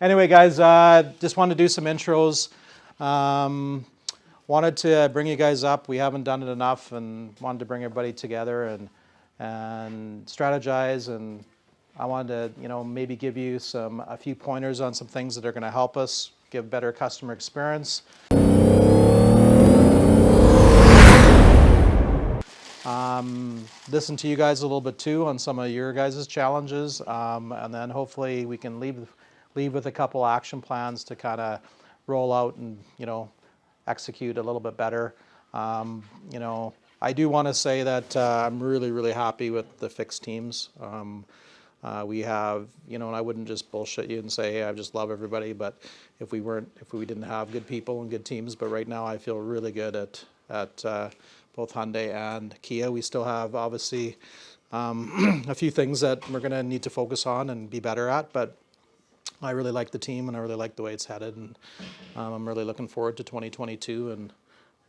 Anyway, guys, just wanted to do some intros. Wanted to bring you guys up. We haven't done it enough, and wanted to bring everybody together and strategize. And I wanted to, maybe give you a few pointers on some things that are going to help us give better customer experience. Listen to you guys a little bit too on some of your guys' challenges, and then hopefully we can leave with a couple action plans to kind of roll out and execute a little bit better. I do want to say that I'm really happy with the fixed teams. We have, and I wouldn't just bullshit you and say, hey, I just love everybody, but if we didn't have good people and good teams, but right now I feel really good at both Hyundai and Kia. We still have obviously a few things that we're going to need to focus on and be better at, but I really like the team and I really like the way it's headed, and I'm really looking forward to 2022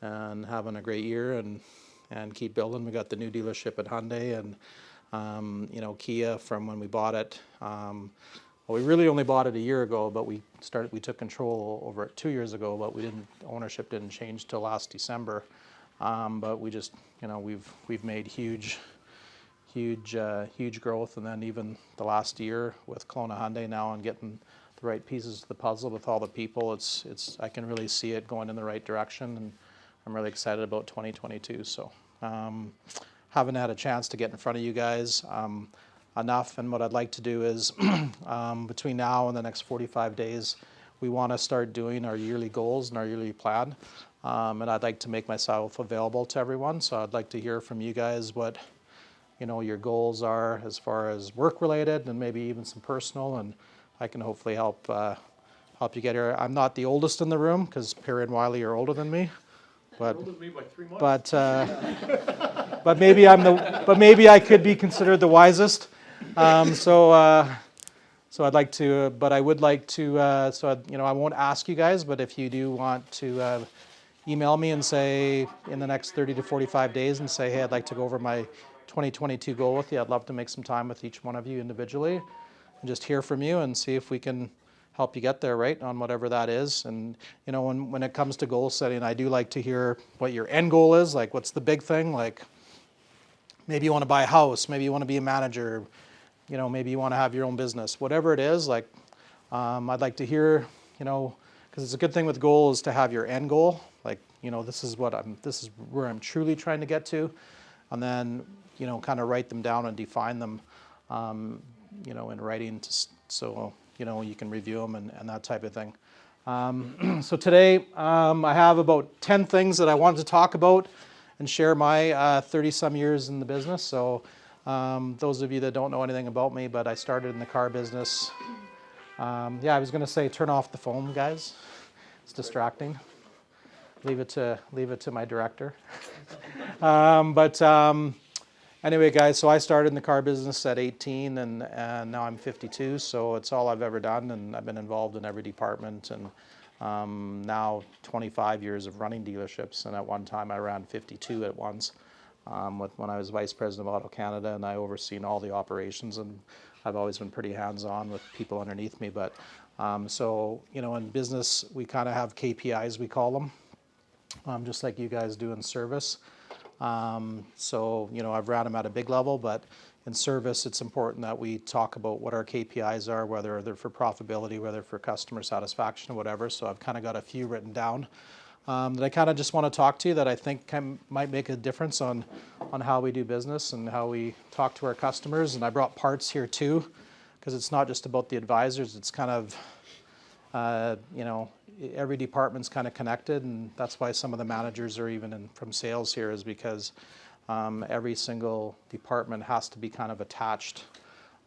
and having a great year and keep building. We got the new dealership at Hyundai and Kia from when we bought it. Well, we really only bought it a year ago, but we took control over it 2 years ago, but ownership didn't change till last December. But we just, we've made huge growth, and then even the last year with Kelowna Hyundai now and getting the right pieces of the puzzle with all the people, I can really see it going in the right direction, and I'm really excited about 2022. So haven't had a chance to get in front of you guys enough, and what I'd like to do is between now and the next 45 days, we want to start doing our yearly goals and our yearly plan. And I'd like to make myself available to everyone. So I'd like to hear from you guys what your goals are as far as work related and maybe even some personal, and I can hopefully help you get here. I'm not the oldest in the room because Perry and Wiley are older than me, but older than me by 3 months. but maybe I could be considered the wisest. So I'd like to, but I would like to. I won't ask you guys, but if you do want to email me and say in the next 30 to 45 days and say, hey, I'd like to go over my 2022 goal with you. I'd love to make some time with each one of you individually and just hear from you and see if we can help you get there, right, on whatever that is. And when it comes to goal setting, I do like to hear what your end goal is, like what's the big thing, like maybe you want to buy a house, maybe you want to be a manager, maybe you want to have your own business, whatever it is, like I'd like to hear, because it's a good thing with goals to have your end goal, like, this is where I'm truly trying to get to, and then, kind of write them down and define them, in writing, so, you can review them and that type of thing. So today, I have about 10 things that I wanted to talk about and share my 30-some years in the business. So those of you that don't know anything about me, but I started in the car business. I was going to say turn off the phone, guys. It's distracting. Leave it to my director. Anyway, guys, so I started in the car business at 18, and now I'm 52, so it's all I've ever done, and I've been involved in every department, and now 25 years of running dealerships, and at one time I ran 52 at once when I was Vice President of Auto Canada, and I overseen all the operations, and I've always been pretty hands-on with people underneath me. But in business, we kind of have KPIs, we call them, just like you guys do in service. I've ran them at a big level, but in service, it's important that we talk about what our KPIs are, whether they're for profitability, whether for customer satisfaction or whatever. So I've kind of got a few written down that I kind of just want to talk to you that I think might make a difference on how we do business and how we talk to our customers. And I brought parts here too, because it's not just about the advisors. It's kind of, every department's kind of connected, and that's why some of the managers are even from sales here, is because every single department has to be kind of attached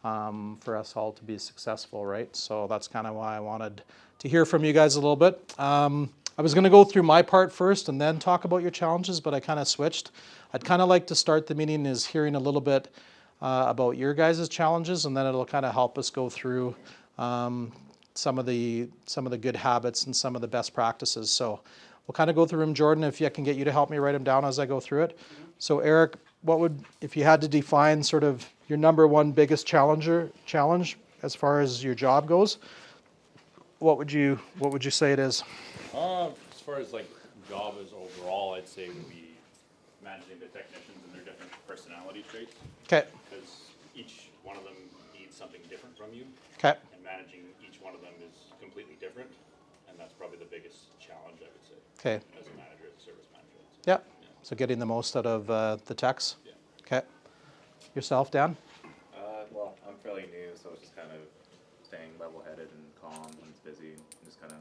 for us all to be successful, right? So that's kind of why I wanted to hear from you guys a little bit. I was going to go through my part first and then talk about your challenges, but I kind of switched. I'd kind of like to start the meeting is hearing a little bit about your guys' challenges, and then it'll kind of help us go through some of the good habits and some of the best practices. So we'll kind of go through them. Jordan, if I can get you to help me write them down as I go through it. So Eric, if you had to define sort of your number one biggest challenge as far as your job goes, what would you say it is? As far as like job is overall, I'd say would be managing the technicians and their different personality traits. Okay. Because each one of them needs something different from you. Okay. And managing each one of them is completely different. And that's probably the biggest challenge, I would say. Okay. As a manager, as a service manager. I'd say. Yeah. So getting the most out of the techs. Yeah. Okay. Yourself, Dan? Well, I'm fairly new, so it's just kind of staying level-headed and calm when it's busy, and just kind of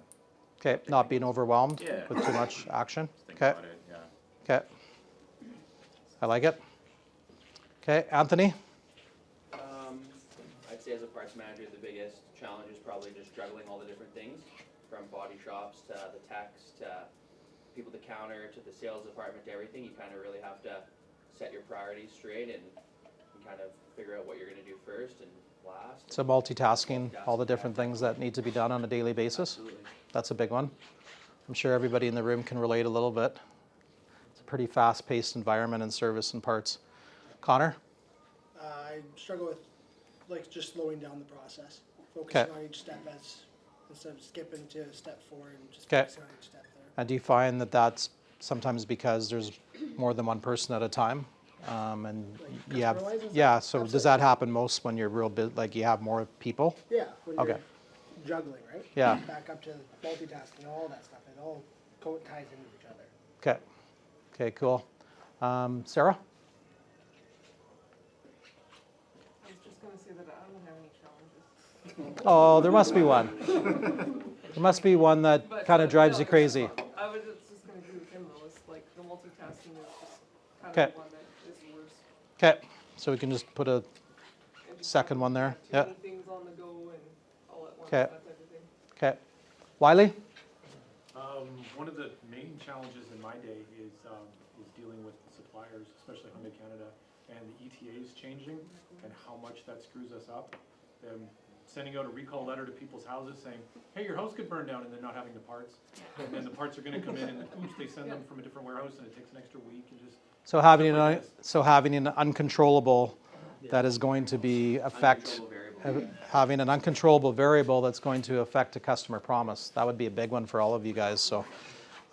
Okay. Not being overwhelmed Yeah. with too much action. think Okay. about it. Yeah. Okay. I like it. Okay, Anthony? I'd say as a parts manager, the biggest challenge is probably just juggling all the different things, from body shops to the techs to people to counter to the sales department to everything. You kind of really have to set your priorities straight and kind of figure out what you're going to do first and last. So multitasking, all the different things that need to be done on a daily basis. Absolutely. That's a big one. I'm sure everybody in the room can relate a little bit. It's a pretty fast-paced environment in service and parts. Connor? I struggle with like just slowing down the process, focusing Okay. on each step as instead of skipping to step 4 and just Okay. focusing on each step there. And do you find that that's sometimes because there's more than one person at a time? And Like you have, customer-wise, is yeah, that- so does absolutely. that happen most when you're real big, like you have more people? Yeah, when Okay. you're juggling, right? Yeah. Back up to multitasking, all that stuff. It all ties into each other. Okay. Okay, cool. Sarah? I was just gonna say that I don't have any challenges. Oh, there must be one. There must be one that But, kind of drives no, you crazy. I was just gonna agree with him though, it's like the multitasking is just kind Okay. of the one that is worse. Okay, so we can just put a And just second one there. too Yeah. many things on the go and all at once, Okay. that type of thing. Okay. Wiley? One of the main challenges in my day is dealing with the suppliers, especially Hyundai Canada, and the ETAs changing and how much that screws us up. Sending out a recall letter to people's houses saying, hey, your house could burn down, and they're not having the parts. And then the parts are gonna come in and oops, they send them from a different warehouse and it takes an extra week and just. So having Stuff like having an uncontrollable that is going to be affect, Uncontrollable variable. having an uncontrollable variable that's going to affect a customer promise. That would be a big one for all of you guys. So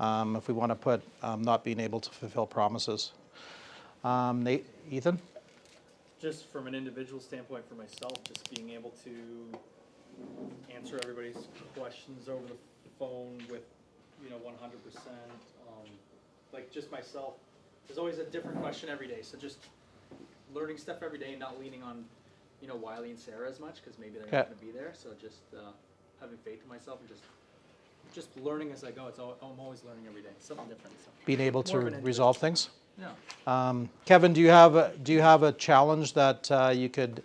if we want to put not being able to fulfill promises. Nate, Ethan? Just from an individual standpoint for myself, just being able to answer everybody's questions over the phone with, 100%. Like just myself, there's always a different question every day. So just learning stuff every day and not leaning on, Wiley and Sarah as much because maybe they're not Okay. going to be there. So just having faith in myself and just learning as I go. I'm always learning every day, something different. So. Being able to More of an resolve things? Yeah. Kevin, do you have a challenge that you could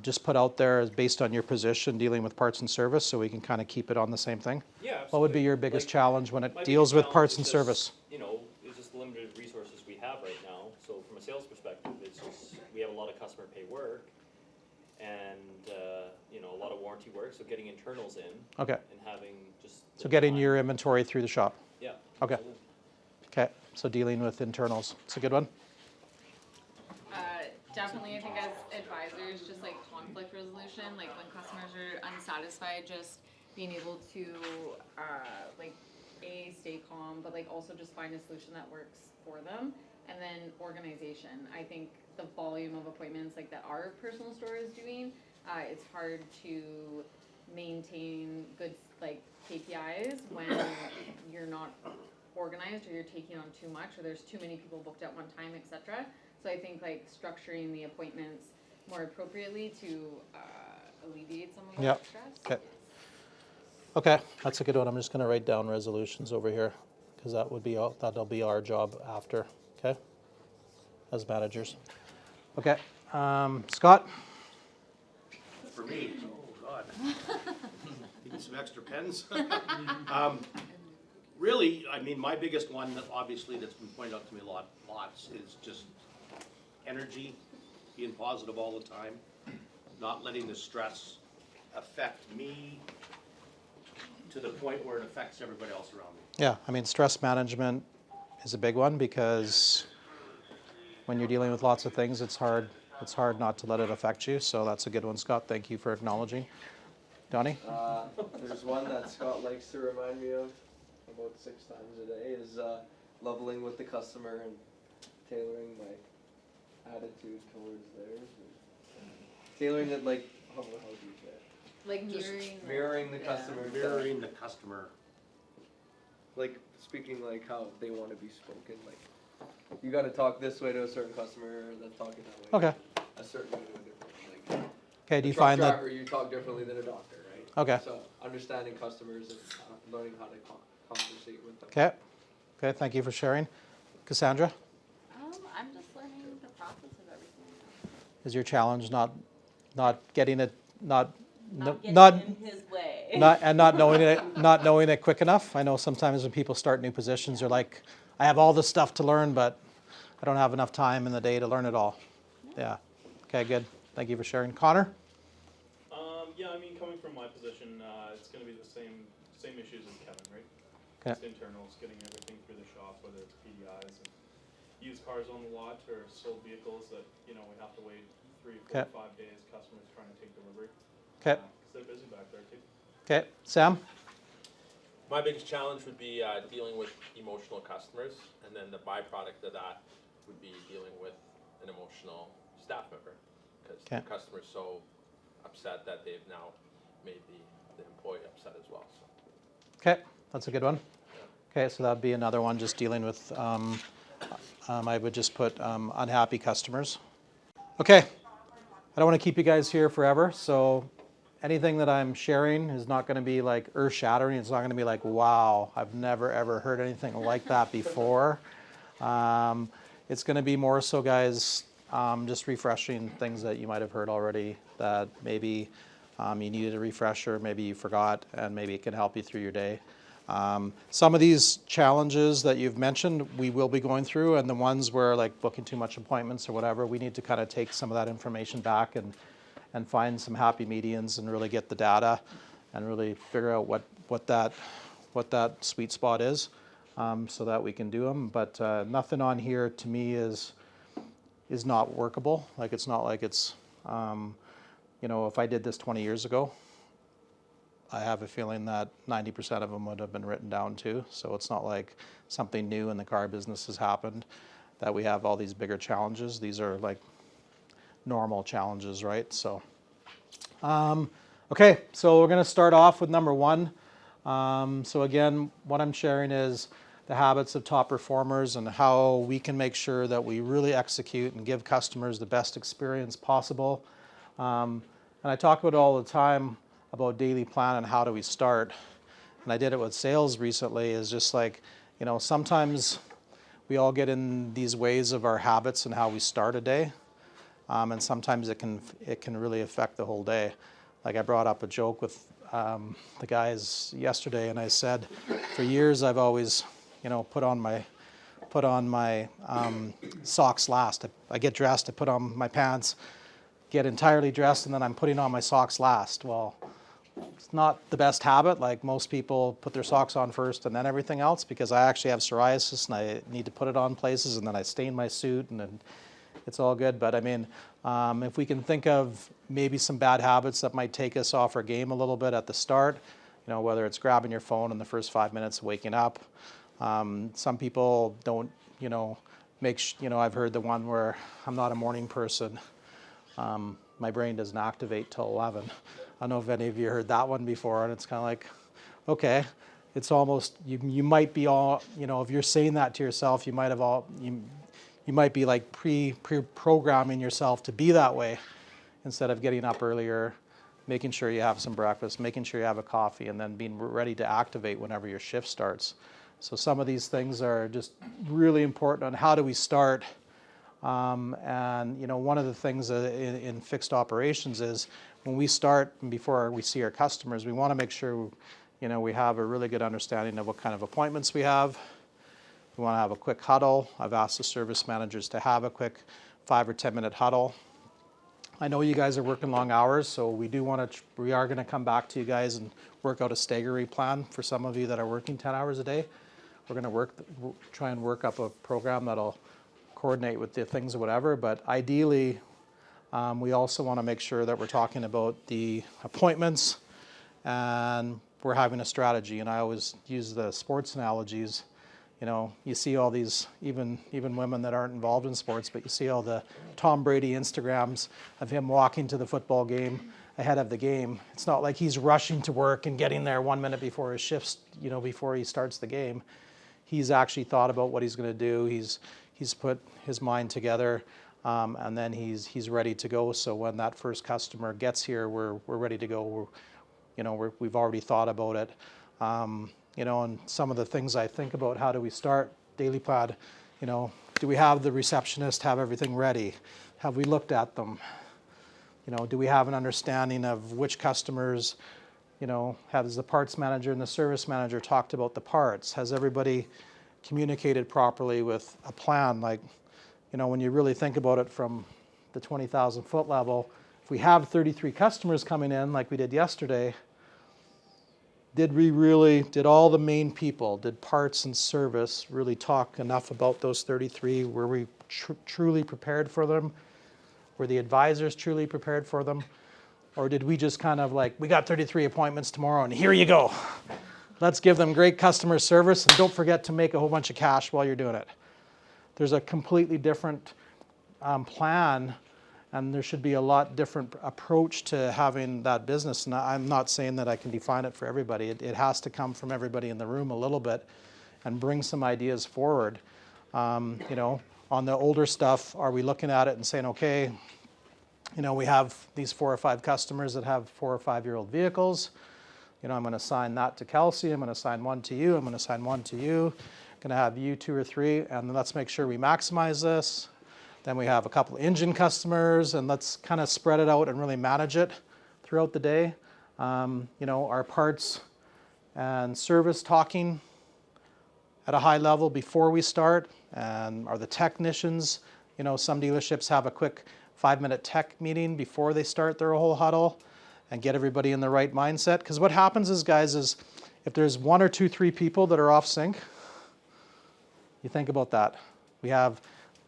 just put out there as based on your position dealing with parts and service, so we can kind of keep it on the same thing? Yeah. What would be your biggest challenge when it deals with parts and service? It's just the limited resources we have right now. So from a sales perspective, it's just, we have a lot of customer pay work and, a lot of warranty work, so getting internals in Okay, and having just. so the getting time. your inventory through the shop. Yeah. Okay. absolutely. Okay, so dealing with internals. It's a good one. Definitely, I think as advisors, just like conflict resolution, like when customers are unsatisfied, just being able to, stay calm, but also just find a solution that works for them. And then organization. I think the volume of appointments that our personal store is doing, it's hard to maintain good KPIs when you're not organized or you're taking on too much or there's too many people booked at one time, etc. So I think structuring the appointments more appropriately to alleviate some of Yep. that stress. Okay. Okay, that's a good one. I'm just going to write down resolutions over here because that'll be our job after. Okay, as managers. Okay, Scott. For me, oh God, need some extra pens. Really, I mean, my biggest one that obviously that's been pointed out to me lots is just energy, being positive all the time, not letting the stress affect me to the point where it affects everybody else around me. Yeah, I mean, stress management is a big one because when you're dealing with lots of things, it's hard not to let it affect you. So that's a good one, Scott. Thank you for acknowledging. Donnie? There's one that Scott likes to remind me of about 6 times a day is leveling with the customer and tailoring my attitude towards theirs. Tailoring it like, how do you say it? Like Just Mirroring the customer. Mirroring the customer. Like speaking like how they want to be spoken. Like you got to talk this way to a certain customer that's talking that way. Okay. A certain way to a different. Like, Okay, do you a truck find that? driver, you talk differently than a doctor, right? Okay. So understanding customers and learning how to conversate with them. Okay. Okay, thank you for sharing. Cassandra, I'm just learning the process of everything. is your challenge not getting it, not in his way. not knowing it quick enough? I know sometimes when people start new positions, they're like, I have all this stuff to learn, but I don't have enough time in the day to learn it all. Yeah. Okay, good. Thank you for sharing. Connor? Yeah, I mean, coming from my position, it's going to be the same issues as Kevin, right? Okay. It's internals, getting everything through the shop, whether it's PDIs and used cars on the lot or sold vehicles that, we have to wait 3, 4, Okay. 5 days, customers trying to take delivery. Okay. Because they're busy back there too. Okay. Sam? My biggest challenge would be dealing with emotional customers, and then the byproduct of that would be dealing with an emotional staff member, because Okay. the customer's so upset that they've now made the employee upset as well. So. Okay, that's a good one. Okay, so that'd be another one, just dealing with, I would just put unhappy customers. Okay, I don't want to keep you guys here forever, so anything that I'm sharing is not going to be like earth-shattering. It's not going to be like, wow, I've never ever heard anything like that before. It's going to be more so, guys, just refreshing things that you might have heard already that maybe you needed a refresher, maybe you forgot, and maybe it can help you through your day. Some of these challenges that you've mentioned, we will be going through, and the ones where like booking too much appointments or whatever, we need to kind of take some of that information back and find some happy medians and really get the data and really figure out what that sweet spot is, so that we can do them. But nothing on here to me is not workable. Like it's not like it's, if I did this 20 years ago, I have a feeling that 90% of them would have been written down too. So it's not like something new in the car business has happened, that we have all these bigger challenges. These are like normal challenges, right? So, okay, so we're going to start off with number 1. So again, what I'm sharing is the habits of top performers and how we can make sure that we really execute and give customers the best experience possible. And I talk about it all the time about daily plan and how do we start. And I did it with sales recently, is just like, sometimes we all get in these ways of our habits and how we start a day. And sometimes it can really affect the whole day. Like I brought up a joke with the guys yesterday, and I said, for years I've always, put on my socks last. I get dressed, I put on my pants, get entirely dressed, and then I'm putting on my socks last. Well, it's not the best habit. Like most people put their socks on first and then everything else, because I actually have psoriasis and I need to put it on places, and then I stain my suit, and then it's all good. But I mean, if we can think of maybe some bad habits that might take us off our game a little bit at the start, whether it's grabbing your phone in the first 5 minutes of waking up. Some people don't, I've heard the one where I'm not a morning person. My brain doesn't activate till 11. I don't know if any of you heard that one before, and it's kind of like, okay, it's almost, you might be all, if you're saying that to yourself, you might have you might be like pre-programming yourself to be that way, instead of getting up earlier, making sure you have some breakfast, making sure you have a coffee, and then being ready to activate whenever your shift starts. So some of these things are just really important on how do we start. And one of the things in fixed operations is when we start, before we see our customers, we want to make sure we have a really good understanding of what kind of appointments we have. We want to have a quick huddle. I've asked the service managers to have a quick 5 or 10 minute huddle. I know you guys are working long hours, so we are going to come back to you guys and work out a staggery plan for some of you that are working 10 hours a day. We're going to try and work up a program that'll coordinate with the things or whatever, but ideally we also want to make sure that we're talking about the appointments, and we're having a strategy. And I always use the sports analogies. You know, you see all these, even women that aren't involved in sports, but you see all the Tom Brady Instagrams of him walking to the football game ahead of the game. It's not like he's rushing to work and getting there 1 minute before his shifts, you know, before he starts the game. He's actually thought about what he's going to do. He's put his mind together, and then he's ready to go. So when that first customer gets here, we're ready to go. We've already thought about it. You know, and some of the things I think about, how do we start daily plan? You know, do we have the receptionist have everything ready? Have we looked at them? You know, do we have an understanding of which customers, you know, has the parts manager and the service manager talked about the parts? Has everybody communicated properly with a plan? Like, you know, when you really think about it from the 20,000 foot level, if we have 33 customers coming in like we did yesterday, did all the main people, did parts and service really talk enough about those 33? Were we truly prepared for them? Were the advisors truly prepared for them? Or did we just kind of like, we got 33 appointments tomorrow and here you go. Let's give them great customer service and don't forget to make a whole bunch of cash while you're doing it. There's a completely different plan, and there should be a lot different approach to having that business. And I'm not saying that I can define it for everybody. It has to come from everybody in the room a little bit and bring some ideas forward. You know, on the older stuff, are we looking at it and saying, okay, you know, we have these 4 or 5 customers that have 4 or 5-year-old vehicles. You know, I'm going to assign that to Kelsey. I'm going to assign one to you. I'm going to assign one to you. I'm going to have you 2 or 3, and let's make sure we maximize this. Then we have a couple engine customers, and let's kind of spread it out and really manage it throughout the day. You know, our parts and service talking at a high level before we start, and are the technicians, you know, some dealerships have a quick 5-minute tech meeting before they start their whole huddle and get everybody in the right mindset. Because what happens is, guys, is if there's 1 or 2, 3 people that are off sync, you think about that.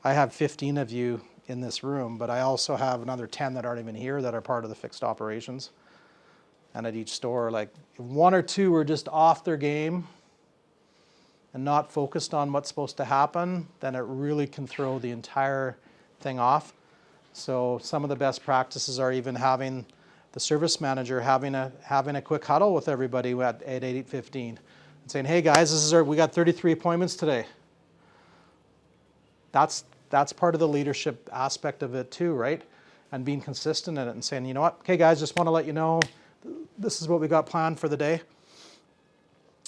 I have 15 of you in this room, but I also have another 10 that aren't even here that are part of the fixed operations. And at each store, like if 1 or 2 are just off their game and not focused on what's supposed to happen, then it really can throw the entire thing off. So some of the best practices are even having the service manager having a quick huddle with everybody at 8:15 and saying, hey guys, we got 33 appointments today. That's part of the leadership aspect of it too, right? And being consistent in it and saying, you know what, okay guys, just want to let you know, this is what we got planned for the day.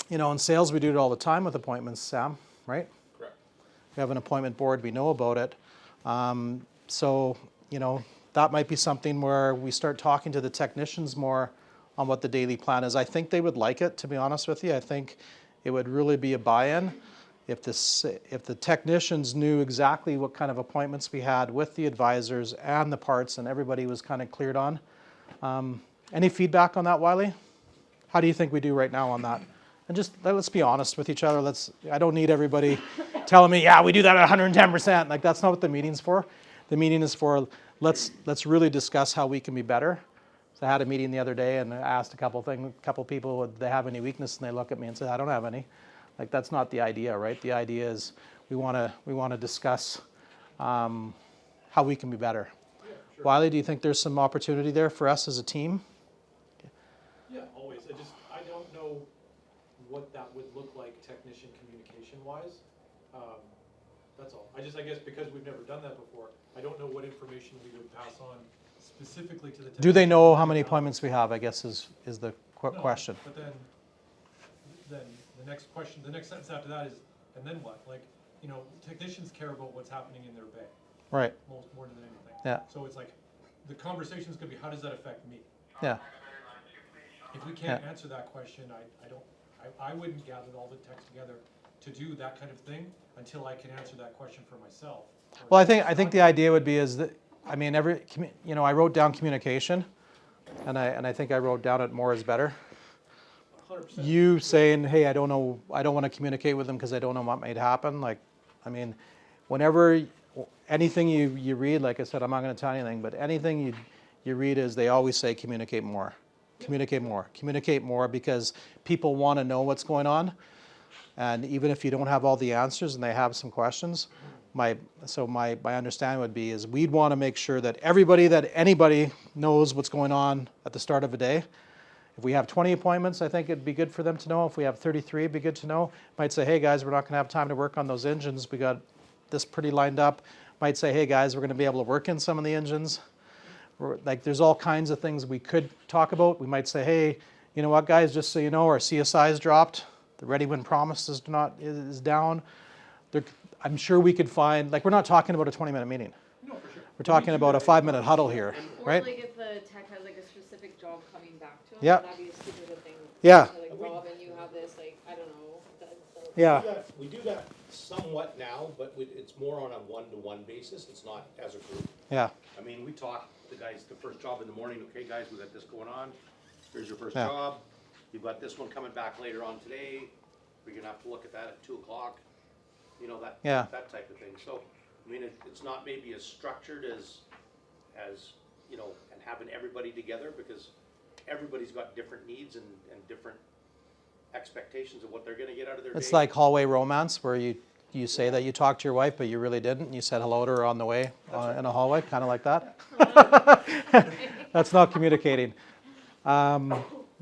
You know, in sales, we do it all the time with appointments, Sam, right? Correct. We have an appointment board, we know about it. So, you know, that might be something where we start talking to the technicians more on what the daily plan is. I think they would like it, to be honest with you. I think it would really be a buy-in if the technicians knew exactly what kind of appointments we had with the advisors and the parts, and everybody was kind of cleared on. Any feedback on that, Wiley? How do you think we do right now on that? And just let's be honest with each other. I don't need everybody telling me, yeah, we do that at 110%. Like, that's not what the meeting's for. The meeting is for, let's really discuss how we can be better. So I had a meeting the other day and I asked a couple people, would they have any weakness, and they look at me and say, I don't have any. Like, that's not the idea, right? The idea is we want to discuss how we can be better. Yeah, sure. Wiley, do you think there's some opportunity there for us as a team? Yeah, always. I don't know what that would look like technician communication-wise. That's all. I guess because we've never done that before, I don't know what information we would pass on specifically to the technician. Do they know how many appointments we have, I guess is the question. But then the next sentence after that is, and then what? Like, you know, technicians care about what's happening in their bay. Right. More than anything. Yeah. So it's like, the conversation's gonna be, how does that affect me? Yeah. If we can't answer that question, I wouldn't gather all the text together to do that kind of thing until I can answer that question for myself. Well, I think the idea would be is that, I mean, I wrote down communication, and I think I wrote down it more is better. 100%. You saying, hey, I don't want to communicate with them because I don't know what might happen. Like, I mean, whenever anything you read, like I said, I'm not going to tell anything, but anything you read is they always say communicate more. Communicate more because people want to know what's going on. And even if you don't have all the answers and they have some questions, my understanding would be is we'd want to make sure that anybody knows what's going on at the start of a day. If we have 20 appointments, I think it'd be good for them to know. If we have 33, it'd be good to know. Might say, hey guys, we're not going to have time to work on those engines. We got this pretty lined up. Might say, hey guys, we're going to be able to work in some of the engines. Like there's all kinds of things we could talk about. We might say, hey, you know what guys, just so you know, our CSI's dropped. The ready when promised is down. I'm sure we could find, like we're not talking about a 20-minute meeting. No, for sure. We're talking about a 5-minute huddle here, Or right? like if the tech has like a specific job coming back to him, Yeah. that'd be a super good thing. Yeah. So, like Rob and you have this, like, I don't know. Yeah. We do that somewhat now, but it's more on a one-to-one basis. It's not as a group. Yeah. I mean, we talk the guys, the first job in the morning, okay guys, we got this going on. Here's your first Yeah. job. You've got this one coming back later on today. We're gonna have to look at that at 2 o'clock. You know, that type of thing. So, I mean, it's not maybe as structured as, you know, and having everybody together because everybody's got different needs and different expectations of what they're gonna get out of their day. It's like hallway romance where you say that you talked to your wife, but you really didn't. And you said hello to her on the way in a hallway, kind of like that. That's not communicating.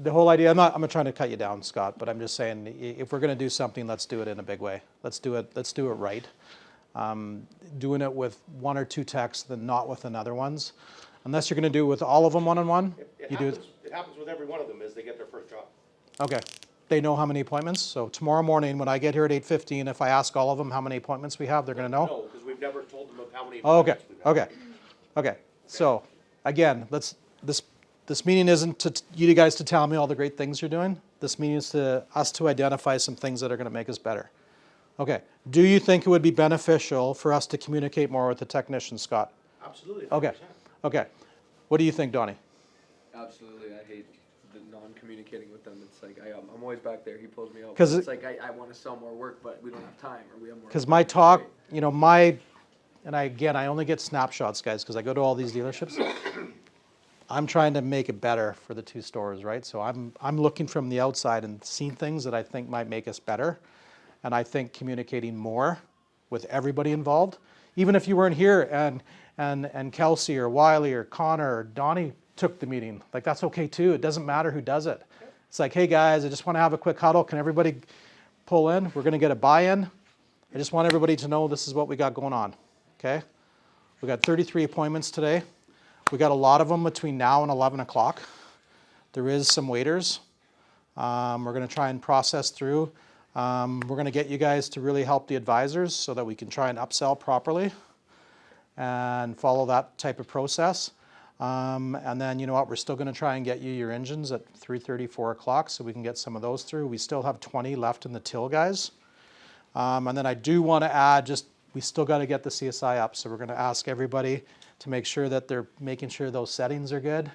The whole idea, I'm not trying to cut you down, Scott, but I'm just saying if we're going to do something, let's do it in a big way. Let's do it right. Doing it with 1 or 2 texts, then not with another ones. Unless you're going to do it with all of them one-on-one. It happens with every one of them as they get their first job. Okay. They know how many appointments. So tomorrow morning when I get here at 8:15, if I ask all of them how many appointments we have, they're going to know? No, because we've never told them of how many Okay. appointments we've had. Okay. So again, this meeting isn't to you guys to tell me all the great things you're doing. This meeting is to us to identify some things that are going to make us better. Okay. Do you think it would be beneficial for us to communicate more with the technicians, Scott? Absolutely. 100%. Okay. Okay. What do you think, Donnie? Absolutely, I hate the non-communicating with them. It's like I'm always back there. He pulls me out. 'Cause It's like I want to sell more work, but we don't have time, or we have more. Because my talk, you know, I only get snapshots, guys, because I go to all these dealerships. I'm trying to make it better for the 2 stores, right? So I'm looking from the outside and seeing things that I think might make us better. And I think communicating more with everybody involved, even if you weren't here and Kelsey or Wiley or Connor or Donnie took the meeting, like that's okay too. It doesn't matter who does it. It's like, hey guys, I just want to have a quick huddle. Can everybody pull in? We're going to get a buy-in. I just want everybody to know this is what we got going on, okay? We got 33 appointments today. We got a lot of them between now and 11 o'clock. There is some waiters. We're going to try and process through. We're going to get you guys to really help the advisors so that we can try and upsell properly and follow that type of process. And then, you know what, we're still going to try and get you your engines at 3:30, 4 o'clock so we can get some of those through. We still have 20 left in the till, guys. And then I do want to add, we still got to get the CSI up. So we're going to ask everybody to make sure that they're making sure those settings are good,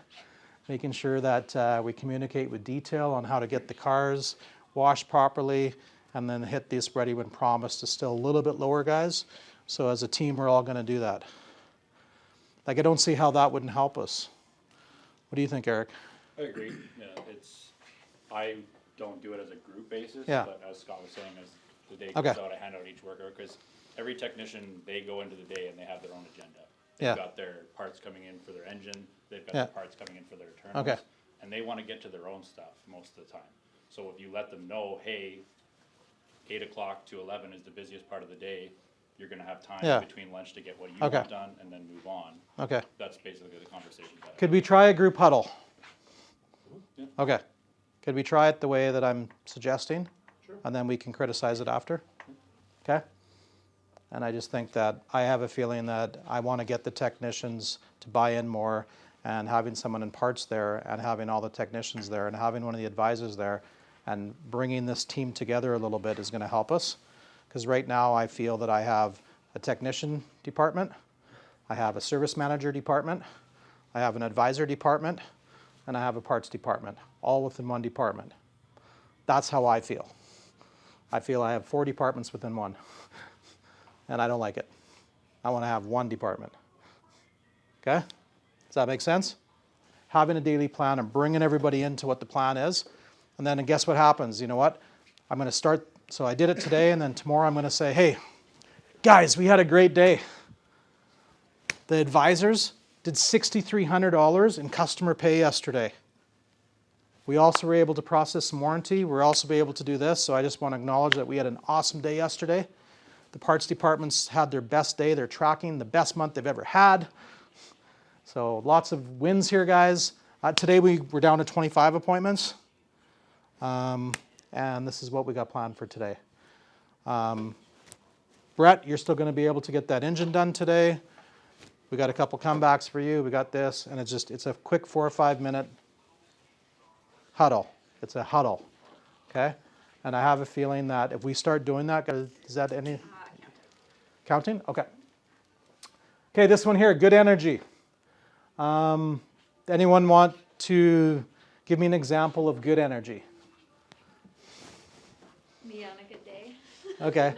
making sure that we communicate with detail on how to get the cars washed properly, and then hit this ready when promised is still a little bit lower, guys. So as a team, we're all going to do that. Like, I don't see how that wouldn't help us. What do you think, Eric? I agree. Yeah, I don't do it as a group basis, Yeah. but as Scott was saying, as the day Okay. goes out, I hand out each worker, because every technician, they go into the day and they have their own agenda. Yeah. They've got their parts coming in for their engine, they've got Yeah. their parts coming in for their terminals. Okay. And they wanna get to their own stuff most of the time. So if you let them know, hey, 8 o'clock to 11 is the busiest part of the day, you're gonna have time Yeah. between lunch to get what you Okay. want done and then move on. Okay. That's basically the conversation. that- Could we try a group huddle? Yeah. Okay. Could we try it the way that I'm suggesting? Sure. And then we can criticize it after? Okay? And I just think that I have a feeling that I want to get the technicians to buy in more, and having someone in parts there and having all the technicians there and having one of the advisors there and bringing this team together a little bit is going to help us. Because right now I feel that I have a technician department, I have a service manager department, I have an advisor department, and I have a parts department, all within one department. That's how I feel. I feel I have 4 departments within one, and I don't like it. I want to have one department. Okay? Does that make sense? having a daily plan and bringing everybody into what the plan is. And then guess what happens? You know what? I'm going to start, so I did it today, and then tomorrow I'm going to say, hey, guys, we had a great day. The advisors did $6,300 in customer pay yesterday. We also were able to process some warranty. We're also be able to do this. So I just want to acknowledge that we had an awesome day yesterday. The parts departments had their best day. They're tracking the best month they've ever had. So lots of wins here, guys. Today we're down to 25 appointments. And this is what we got planned for today. Brett, you're still going to be able to get that engine done today. We got a couple comebacks for you. We got this, and it's a quick 4 or 5 minute huddle. It's a huddle, okay? And I have a feeling that if we start doing that, is that any? Counting? Okay. Okay, this one here, good energy. Anyone want to give me an example of good energy? Me on a good day. Okay.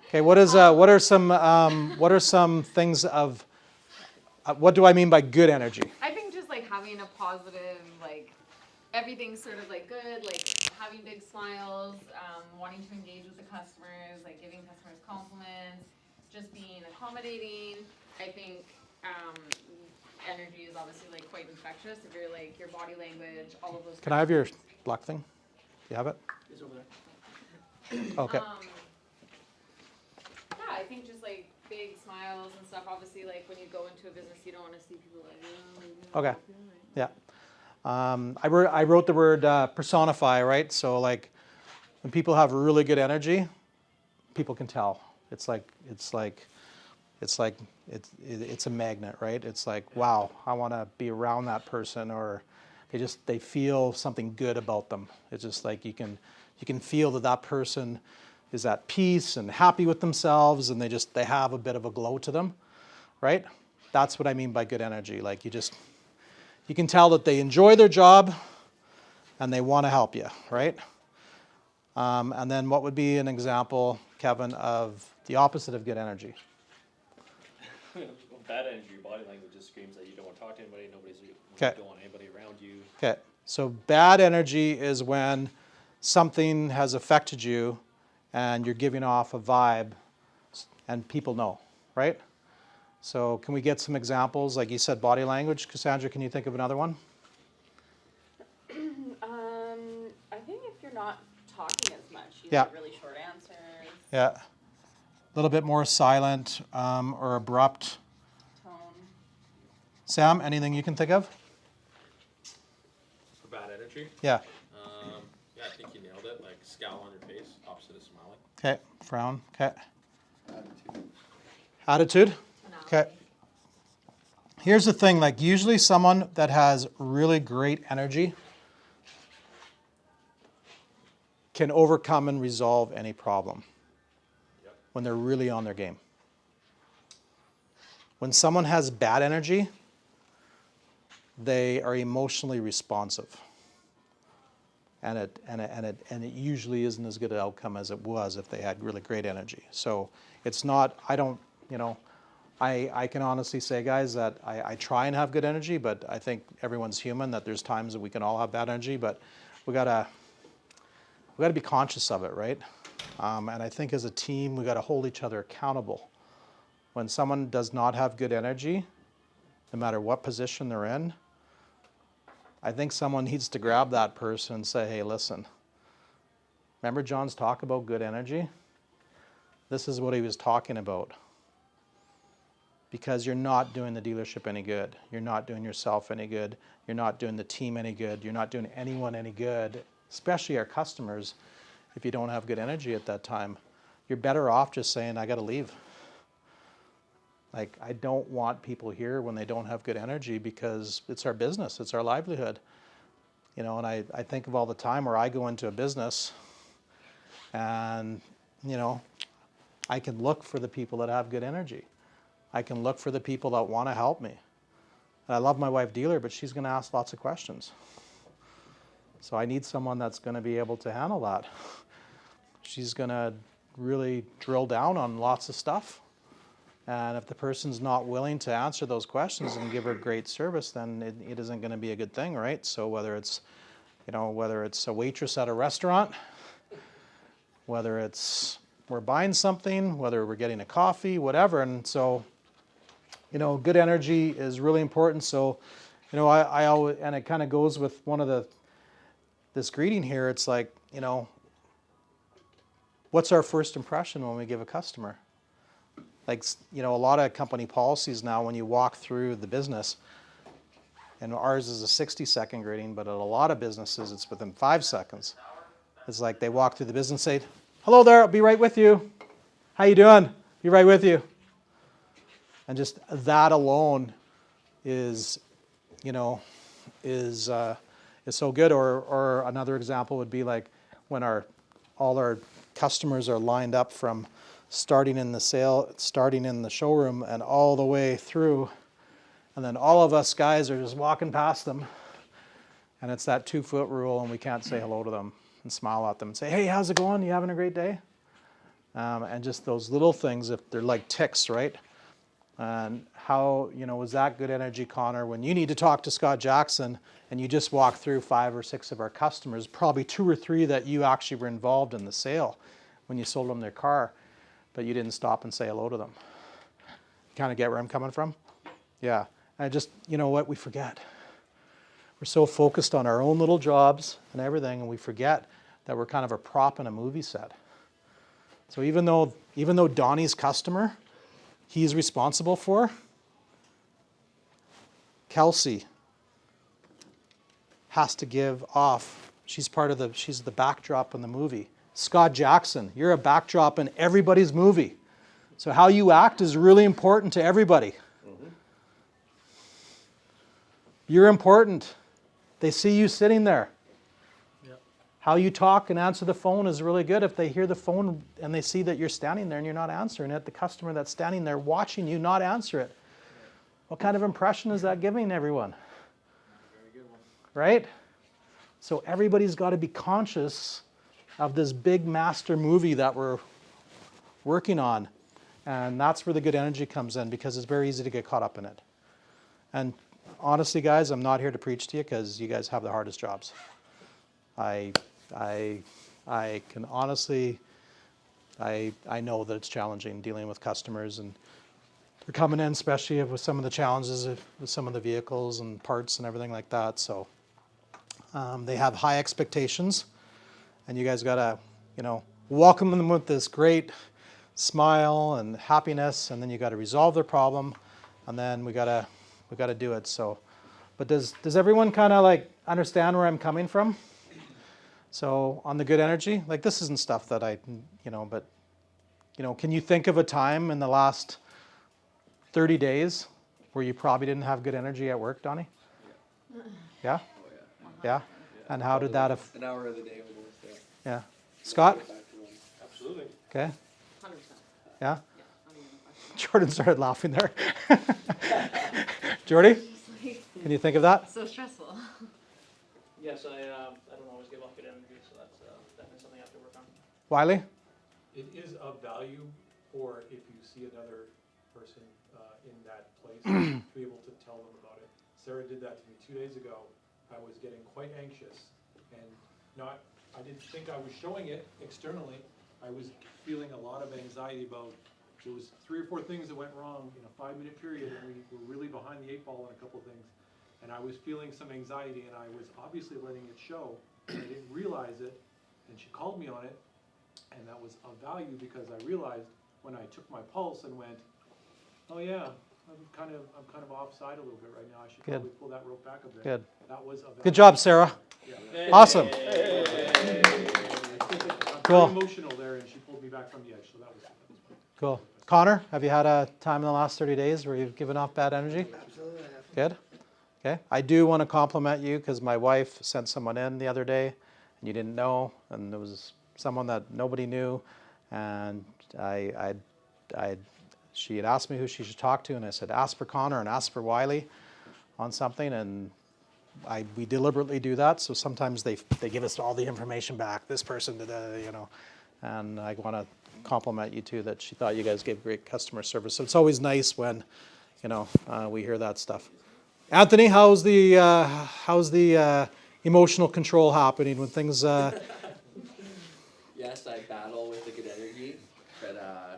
Okay, what are some things of, what do I mean by good energy? I think just like having a positive, like everything's sort of like good, like having big smiles, wanting to engage with the customers, like giving customers compliments, just being accommodating. I think energy is obviously like quite infectious. If you're like your body language, all of those. Can I have your black thing? Do you have it? It's over there. Okay. Yeah, I think just like big smiles and stuff. Obviously, like when you go into a business, you don't want to see people like. Oh, Okay. Yeah. I wrote the word personify, right? So like when people have really good energy, people can tell. It's a magnet, right? It's like, wow, I want to be around that person, or they feel something good about them. It's just like you can feel that person is at peace and happy with themselves, and they have a bit of a glow to them, right? That's what I mean by good energy. Like you can tell that they enjoy their job and they want to help you, right? And then what would be an example, Kevin, of the opposite of good energy? Bad energy, your body language just screams that you don't want to talk to anybody, you don't want anybody around you. Okay, so bad energy is when something has affected you and you're giving off a vibe and people know, right? So can we get some examples? Like you said, body language. Cassandra, can you think of another one? I think if you're not talking as much, you Yeah. get really short answers. Yeah. A little bit more silent or abrupt. Tone. Sam, anything you can think of? For bad energy? Yeah. Yeah, I think you nailed it. Like scowl on your face, opposite of smiling. Okay, frown. Okay. Attitude. Okay. Here's the thing, like usually someone that has really great energy can overcome and resolve any problem when they're really on their game. When someone has bad energy, they are emotionally responsive. And it usually isn't as good an outcome as it was if they had really great energy. So it's not, I can honestly say, guys, that I try and have good energy, but I think everyone's human, that there's times that we can all have bad energy, but we gotta be conscious of it, right? And I think as a team, we gotta hold each other accountable. When someone does not have good energy, no matter what position they're in, I think someone needs to grab that person and say, hey, listen, remember John's talk about good energy? This is what he was talking about. Because you're not doing the dealership any good. You're not doing yourself any good. You're not doing the team any good. You're not doing anyone any good, especially our customers, if you don't have good energy at that time. You're better off just saying, I got to leave. Like, I don't want people here when they don't have good energy because it's our business, it's our livelihood. You know, and I think of all the time where I go into a business and, you know, I can look for the people that have good energy. I can look for the people that want to help me. And I love my wife dealer, but she's going to ask lots of questions. So I need someone that's going to be able to handle that. She's going to really drill down on lots of stuff. And if the person's not willing to answer those questions and give her great service, then it isn't going to be a good thing, right? So whether it's a waitress at a restaurant, whether it's we're buying something, whether we're getting a coffee, whatever. And so, good energy is really important. So, I always, and it kind of goes with this greeting here. It's like, what's our first impression when we give a customer? Like, a lot of company policies now, when you walk through the business, and ours is a 60-second greeting, but at a lot of businesses, it's within 5 seconds. It's like they walk through the business and say, hello there, I'll be right with you. How you doing? Be right with you. And just that alone is so good. Or another example would be like when all our customers are lined up from starting in the showroom and all the way through, and then all of us guys are just walking past them, and it's that 2-foot rule, and we can't say hello to them and smile at them and say, hey, how's it going? You having a great day? And just those little things, if they're like ticks, right? And how, was that good energy, Connor, when you need to talk to Scott Jackson and you just walk through 5 or 6 of our customers, probably 2 or 3 that you actually were involved in the sale when you sold them their car, but you didn't stop and say hello to them. Kind of get where I'm coming from? Yeah. And just, what we forget. We're so focused on our own little jobs and everything, and we forget that we're kind of a prop in a movie set. So even though Donnie's customer, he's responsible for, Kelsey has to give off. She's the backdrop in the movie. Scott Jackson, you're a backdrop in everybody's movie. So how you act is really important to everybody. Mm-hmm. You're important. They see you sitting there. Yep. How you talk and answer the phone is really good. If they hear the phone and they see that you're standing there and you're not answering it, the customer that's standing there watching you not answer it, what kind of impression is that giving everyone? Very good one. Right? So everybody's got to be conscious of this big master movie that we're working on. And that's where the good energy comes in, because it's very easy to get caught up in it. And honestly, guys, I'm not here to preach to you because you guys have the hardest jobs. I can honestly, I know that it's challenging dealing with customers, and they're coming in, especially with some of the challenges with some of the vehicles and parts and everything like that. So they have high expectations. And you guys gotta, welcome them with this great smile and happiness, and then you gotta resolve their problem, and then we gotta do it. So, but does everyone kind of like understand where I'm coming from? So on the good energy, like this isn't stuff that but can you think of a time in the last 30 days where you probably didn't have good energy at work, Donnie? Yeah? Yeah? And how did that an hour of the day almost, yeah. Scott? Absolutely. Okay. 100%. Yeah? Jordan started laughing there. Jordy? Can you think of that? So stressful. Yes, I don't always give off good energy, so that's definitely something I have to work on. Wiley? It is of value, or if you see another person in that place, to be able to tell them about it. Sarah did that to me 2 days ago. I was getting quite anxious, and I didn't think I was showing it externally. I was feeling a lot of anxiety about, there was 3 or 4 things that went wrong in a 5-minute period, and we were really behind the 8 ball on a couple of things. And I was feeling some anxiety, and I was obviously letting it show, and I didn't realize it, and she called me on it, and that was of value because I realized when I took my pulse and went, oh yeah, I'm kind of offside a little bit right now. I should probably pull that rope back a bit. Good. That was of value. Good job, Sarah. Yeah. Awesome. I'm Cool. very emotional there, and she pulled me back from the edge, so that was Cool. Connor, have you had a time in the last 30 days where you've given off bad energy? Absolutely, I have. Good. Okay. I do want to compliment you because my wife sent someone in the other day, and you didn't know, and there was someone that nobody knew, and she had asked me who she should talk to, and I said, ask for Connor and ask for Wiley on something, and we deliberately do that. So sometimes they give us all the information back. This person did that, And I want to compliment you too that she thought you guys gave great customer service. So it's always nice when, we hear that stuff. Anthony, how's the emotional control happening when things? Yes, I battle with the good energy, but I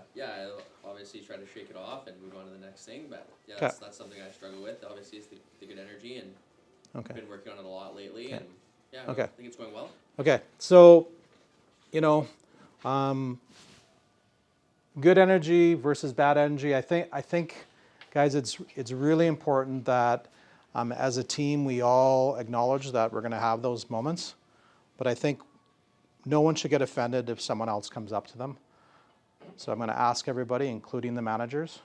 obviously try to shake it off and move on to the next thing. But yeah, that's something I struggle with. Obviously, is the good energy, and I've been working on it a lot lately. And I think it's going well. Okay, so good energy versus bad energy. I think, guys, it's really important that as a team we all acknowledge that we're going to have those moments. But I think no one should get offended if someone else comes up to them. So I'm going to ask everybody, including the managers,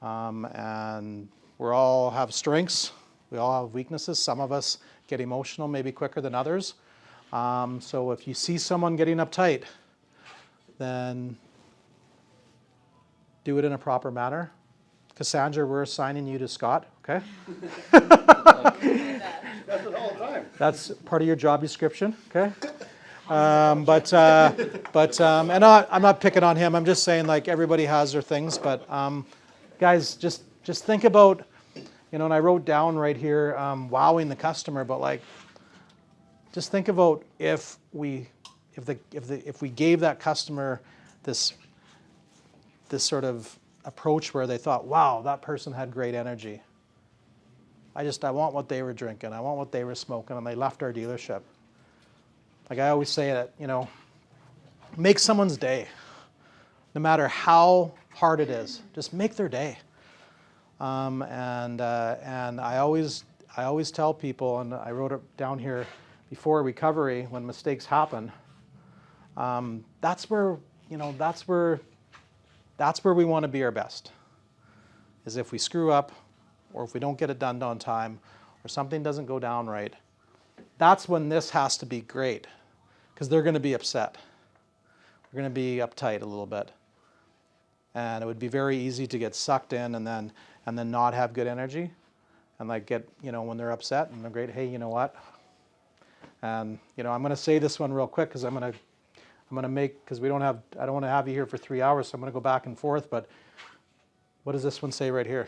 and we all have strengths. We all have weaknesses. Some of us get emotional maybe quicker than others. So if you see someone getting uptight, then do it in a proper manner. Cassandra, we're assigning you to Scott, okay? That's it all the time. That's part of your job description, okay? And I'm not picking on him. I'm just saying, like, everybody has their things. But guys, just think about, and I wrote down right here, wowing the customer. But like, just think about if we gave that customer this sort of approach where they thought, wow, that person had great energy. I want what they were drinking. I want what they were smoking, and they left our dealership. Like I always say that, make someone's day. No matter how hard it is, just make their day. And I always tell people, and I wrote it down here, before recovery, when mistakes happen, that's where we want to be our best. Is if we screw up, or if we don't get it done on time, or something doesn't go down right. That's when this has to be great, because they're going to be upset. They're going to be uptight a little bit. And it would be very easy to get sucked in and then not have good energy, and like get, when they're upset and they're great, hey, you know what? And I'm going to say this one real quick because I'm going to make, because I don't want to have you here for 3 hours, so I'm going to go back and forth. But what does this one say right here?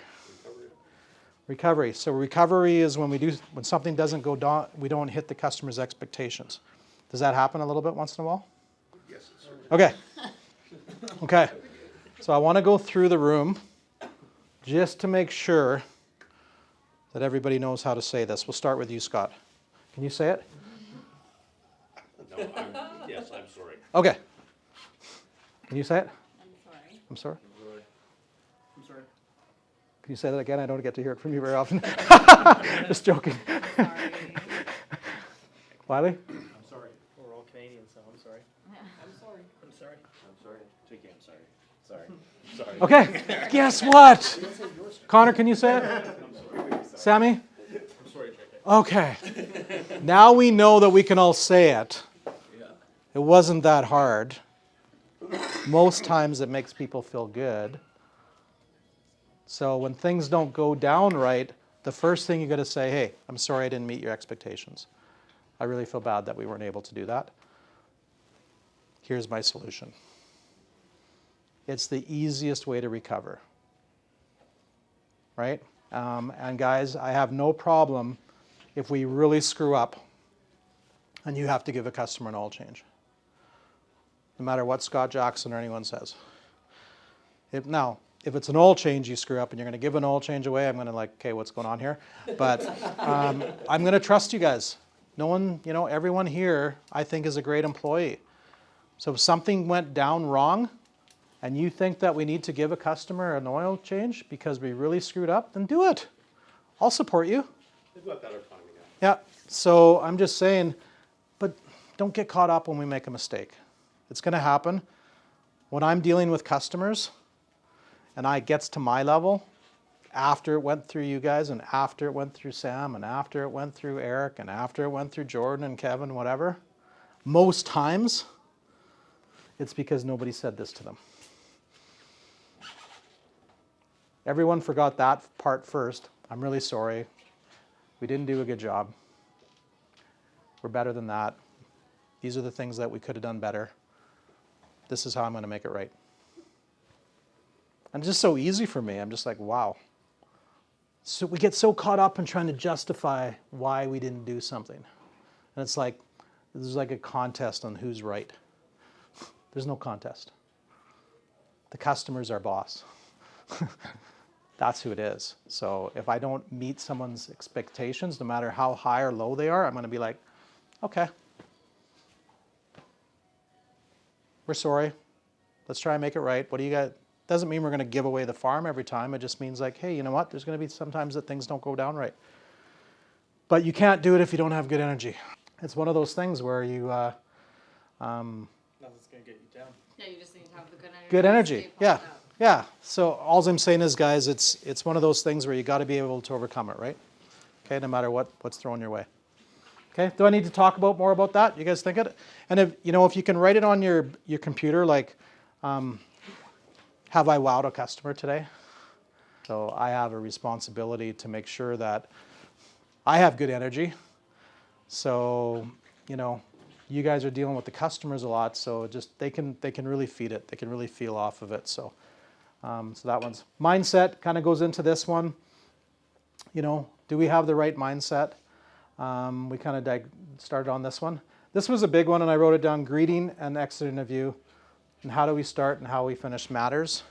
Recovery. So recovery is when something doesn't go down, we don't hit the customer's expectations. Does that happen a little bit once in a while? Yes, sir. Okay. Okay. So I want to go through the room just to make sure that everybody knows how to say this. We'll start with you, Scott. Can you say it? No, yes, I'm sorry. Okay. Can you say it? I'm sorry. I'm sorry? Can you say that again? I don't get to hear it from you very often. Just joking. Sorry. Wiley? I'm sorry. We're all Canadians, so I'm sorry. I'm sorry. I'm sorry. I'm sorry. JK, I'm sorry. Sorry. Sorry. Okay. Guess what? Connor, can you say it? Sammy? I'm sorry, JK. Okay. Now we know that we can all say it. Yeah. It wasn't that hard. Most times it makes people feel good. So when things don't go down right, the first thing you got to say, hey, I'm sorry I didn't meet your expectations. I really feel bad that we weren't able to do that. Here's my solution. It's the easiest way to recover. Right? And guys, I have no problem if we really screw up and you have to give a customer an oil change. No matter what Scott Jackson or anyone says. If it's an oil change you screw up and you're going to give an oil change away, I'm going to okay, what's going on here? But I'm going to trust you guys. No one, everyone here, I think, is a great employee. So if something went down wrong and you think that we need to give a customer an oil change because we really screwed up, then do it. I'll support you. They've got that autonomy now. Yeah, so I'm just saying, but don't get caught up when we make a mistake. It's going to happen. When I'm dealing with customers and it gets to my level, after it went through you guys and after it went through Sam and after it went through Eric and after it went through Jordan and Kevin, whatever, most times it's because nobody said this to them. Everyone forgot that part first. I'm really sorry. We didn't do a good job. We're better than that. These are the things that we could have done better. this is how I'm going to make it right. And it's just so easy for me. I'm just like, wow. So we get so caught up in trying to justify why we didn't do something. And it's like, there's like a contest on who's right. There's no contest. The customer's our boss. That's who it is. So if I don't meet someone's expectations, no matter how high or low they are, I'm going to be like, okay, we're sorry. Let's try and make it right. What do you got? Doesn't mean we're going to give away the farm every time. It just means like, hey, you know what? There's going to be sometimes that things don't go down right. But you can't do it if you don't have good energy. It's one of those things where you... Nothing's gonna get you down. Yeah, you just need to have the good energy. Good energy, stay yeah. pumped up. Yeah, so all I'm saying is, guys, it's one of those things where you got to be able to overcome it, right? Okay, no matter what's thrown your way. Okay, do I need to talk more about that? You guys think it? And if you can write it on your computer, like, have I wowed a customer today? So I have a responsibility to make sure that I have good energy. So, you guys are dealing with the customers a lot, so just they can really feed it. They can really feel off of it. So, so that one's mindset kind of goes into this one. Do we have the right mindset? We kind of started on this one. This was a big one, and I wrote it down: greeting and exit interview, and how do we start and how we finish matters.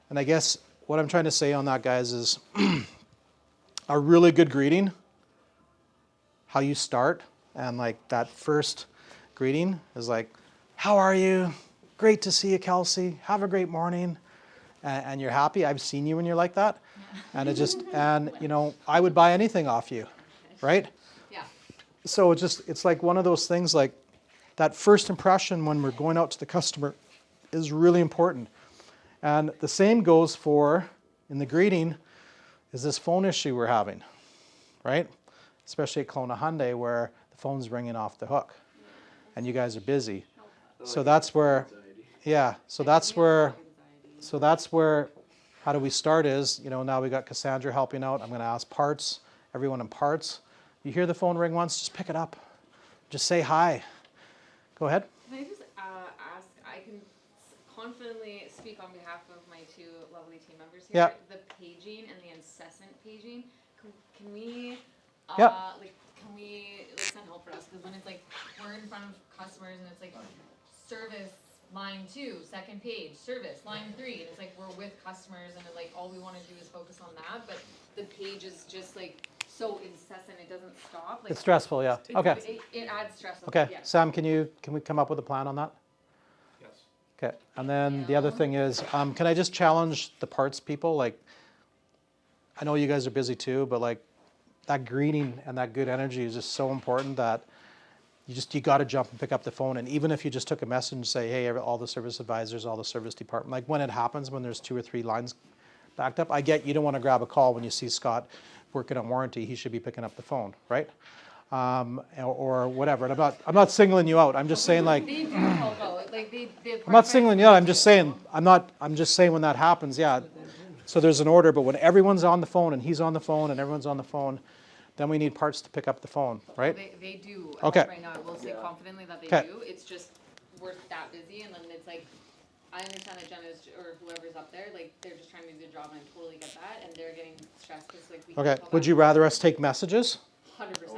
And I guess what I'm trying to say on that, guys, is a really good greeting, how you start, and like that first greeting is like, how are you? Great to see you, Kelsey. Have a great morning. And you're happy. I've seen you when you're like that. And I would buy anything off you, right? Yeah. So it's like one of those things, like that first impression when we're going out to the customer is really important. And the same goes for, in the greeting, is this phone issue we're having, right? Especially at Kelowna Hyundai, where the phone's ringing off the hook and you guys are busy. So that's where, so that's where, how do we start is, now we got Cassandra helping out. I'm going to ask parts, everyone in parts. You hear the phone ring once, just pick it up. Just say hi. Go ahead. Can I just ask, I can confidently speak on behalf of my two lovely team members here. Yeah. The paging and the incessant paging, can we, Yeah. can we send help for us? Because when it's like, we're in front of customers and it's like, service line 2, second page, service line 3, and it's like we're with customers and like all we want to do is focus on that, but the page is just like so incessant, it doesn't stop. Like, It's stressful, yeah. Okay. It adds stress. Okay. Yeah. Sam, can we come up with a plan on that? Yes. Okay. And then the other thing is, can I just challenge the parts people? Like, I know you guys are busy too, but like that greeting and that good energy is just so important that you got to jump and pick up the phone. And even if you just took a message and say, hey, all the service advisors, all the service department, like when it happens, when there's 2 or 3 lines backed up, I get you don't want to grab a call when you see Scott working on warranty. He should be picking up the phone, right? Or whatever. And I'm not singling you out. I'm just saying, like, They do help out. Like I'm not singling you out. I'm just saying when that happens, yeah. So there's an order, but when everyone's on the phone and he's on the phone and everyone's on the phone, then we need parts to pick up the phone, right? They do. Okay. Right now, I will say confidently that they do. It's just we're that busy, and then it's like I understand that Jenna's or whoever's up there, like they're just trying to do their job, and I totally get that, and they're getting stressed because like we. Okay. Would you rather us take messages? 100%.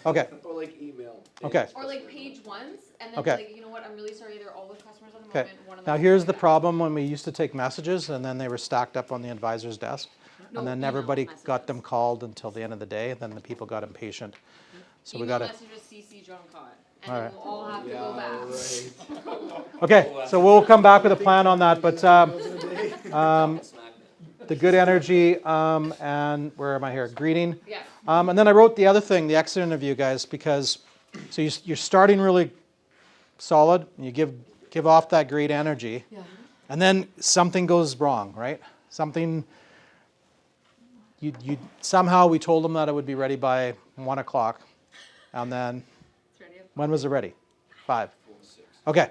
Okay. Or like email. Okay. Or like page once, and then Okay. like, you know what, I'm really sorry, they're all with customers at the Okay. moment. One of them Now is here's like the that. problem when we used to take messages and then they were stacked up on the advisor's desk. No, And then email everybody messages. got them called until the end of the day. Then the people got impatient. So we Email got to. messages CC John Cott, and All then right. we'll all have to go back. Okay, so we'll come back with a plan on that. But the good energy and where am I here? Greeting. Yeah. And then I wrote the other thing, the exit interview, guys, because so you're starting really solid, and you give off that great energy, and then something goes wrong, right? Something. You somehow we told them that it would be ready by 1 o'clock, and then when was it ready? 5. Okay.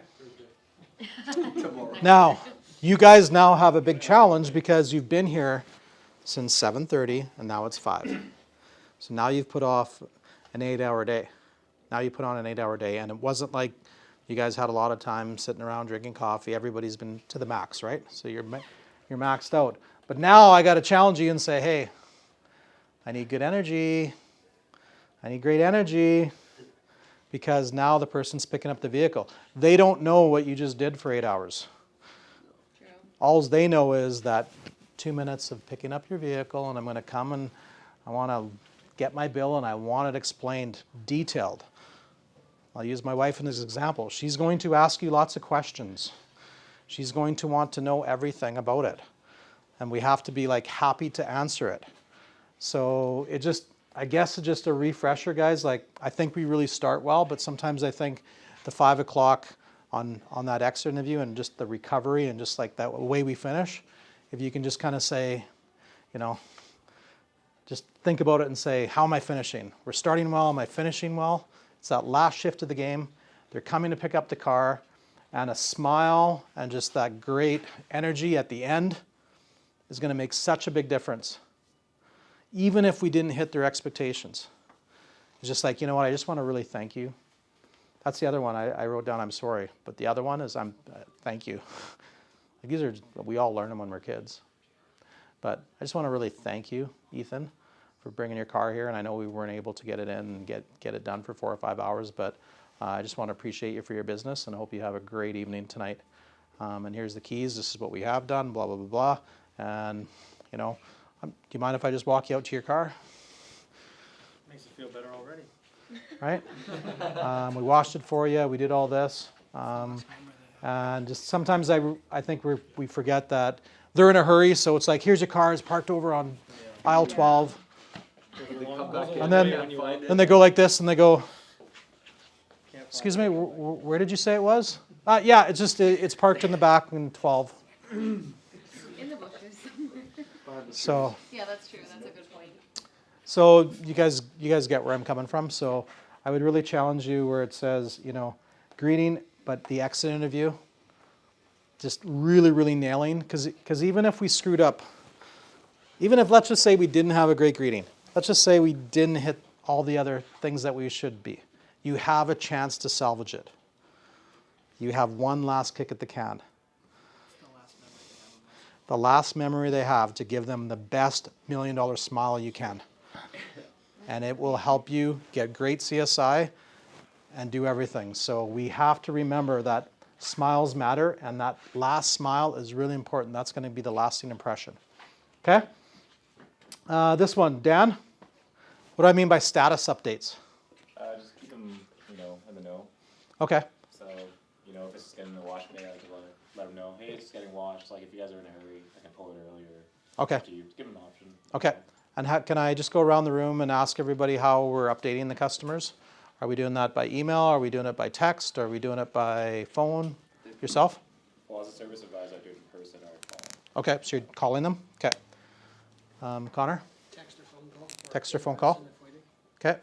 Now, you guys now have a big challenge because you've been here since 7:30 and now it's 5. So now you've put off an 8-hour day. Now you put on an 8-hour day, and it wasn't like You guys had a lot of time sitting around drinking coffee. Everybody's been to the max, right? So you're maxed out. But now I got to challenge you and say, hey, I need good energy. I need great energy, because now the person's picking up the vehicle. They don't know what you just did for 8 hours. True. All they know is that 2 minutes of picking up your vehicle, and I'm going to come and I want to get my bill and I want it explained, detailed. I'll use my wife in this example. She's going to ask you lots of questions. She's going to want to know everything about it. And we have to be like happy to answer it. So it just, I guess it's just a refresher, guys. Like, I think we really start well, but sometimes I think the 5 o'clock on that exit interview and just the recovery and just like that way we finish, if you can just kind of say, you know, just think about it and say, how am I finishing? We're starting well, am I finishing well? It's that last shift of the game. They're coming to pick up the car, and a smile and just that great energy at the end is going to make such a big difference. Even if we didn't hit their expectations. It's just like, you know what, I just want to really thank you. That's the other one. I wrote down, I'm sorry. But the other one is, thank you. Like, these are, we all learn them when we're kids. But I just want to really thank you, Ethan, for bringing your car here. And I know we weren't able to get it in and get it done for 4 or 5 hours, but I just want to appreciate you for your business, and I hope you have a great evening tonight. And here's the keys. This is what we have done, blah, blah, blah, blah. And, you know, do you mind if I just walk you out to your car? Makes you feel better already. Right? We washed it for you. We did all this. And just sometimes I think we forget that they're in a hurry. So it's like, here's your car. It's parked over on aisle 12. And then they go like this and they go, excuse me, where did you say it was? Yeah, it's just, it's parked in the back in 12. In the bushes. So. Yeah, that's true. That's a good point. So you guys get where I'm coming from. So I would really challenge you where it says, you know, greeting, but the exit interview, just really, really nailing. Because even if we screwed up, even if, let's just say we didn't have a great greeting, let's just say we didn't hit all the other things that we should be, you have a chance to salvage it. You have one last kick at the can. The last memory they have to give them the best $1 million smile you can. And it will help you get great CSI and do everything. So we have to remember that smiles matter, and that last smile is really important. That's going to be the lasting impression. Okay? This one, Dan, what do I mean by status updates? Just keep them, you know, in the know. Okay. So, you know, if it's getting the wash today, I like to let them know, hey, it's getting washed. Like, if you guys are in a hurry, I can pull it earlier. Okay. Up to you. Just give them an option. Okay. And can I just go around the room and ask everybody how we're updating the customers? Are we doing that by email? Are we doing it by text? Are we doing it by phone? Yourself? Well, as a service advisor, I do it in person or phone. Okay, so you're calling them? Okay. Connor? Text or phone call. Text or phone call? Okay.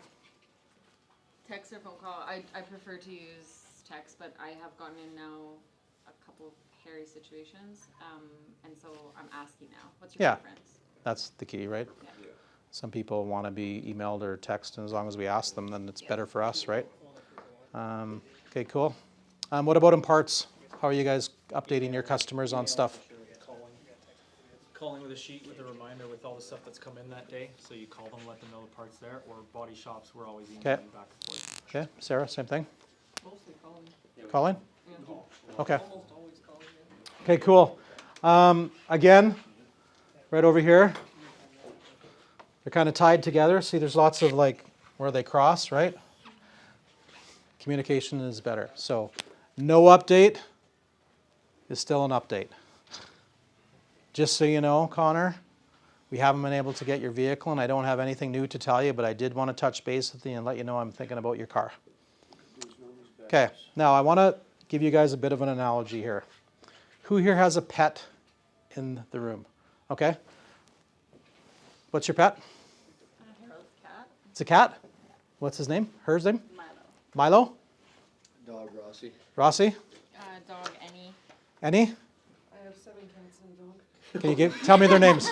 Text or phone call. I prefer to use text, but I have gotten in now a couple of hairy situations, and so I'm asking now. What's your preference? That's the key, right? Yeah. Some people want to be emailed or text, and as long as we ask them, then it's better for us, right? Okay, cool. What about in parts? How are you guys updating your customers on stuff? Calling with a sheet with a reminder with all the stuff that's come in that day. So you call them, let them know the part's there, or body shops, we're always emailing back and forth. Okay, Sarah, same thing? Mostly calling. Calling? Yeah. Okay. Almost always calling, yeah. Okay, cool. Again, right over here, they're kind of tied together. See, there's lots of like where they cross, right? Communication is better. So no update is still an update. Just so you know, Connor, we haven't been able to get your vehicle, and I don't have anything new to tell you, but I did want to touch base with you and let you know I'm thinking about your car. Okay, now I want to give you guys a bit of an analogy here. Who here has a pet in the room? Okay. What's your pet? Cat. It's a cat? What's his name? Her name? Milo. Milo? Dog Rossi. Rossi? Dog, any. Any? I have 7 cats and a dog. Can you tell me their names?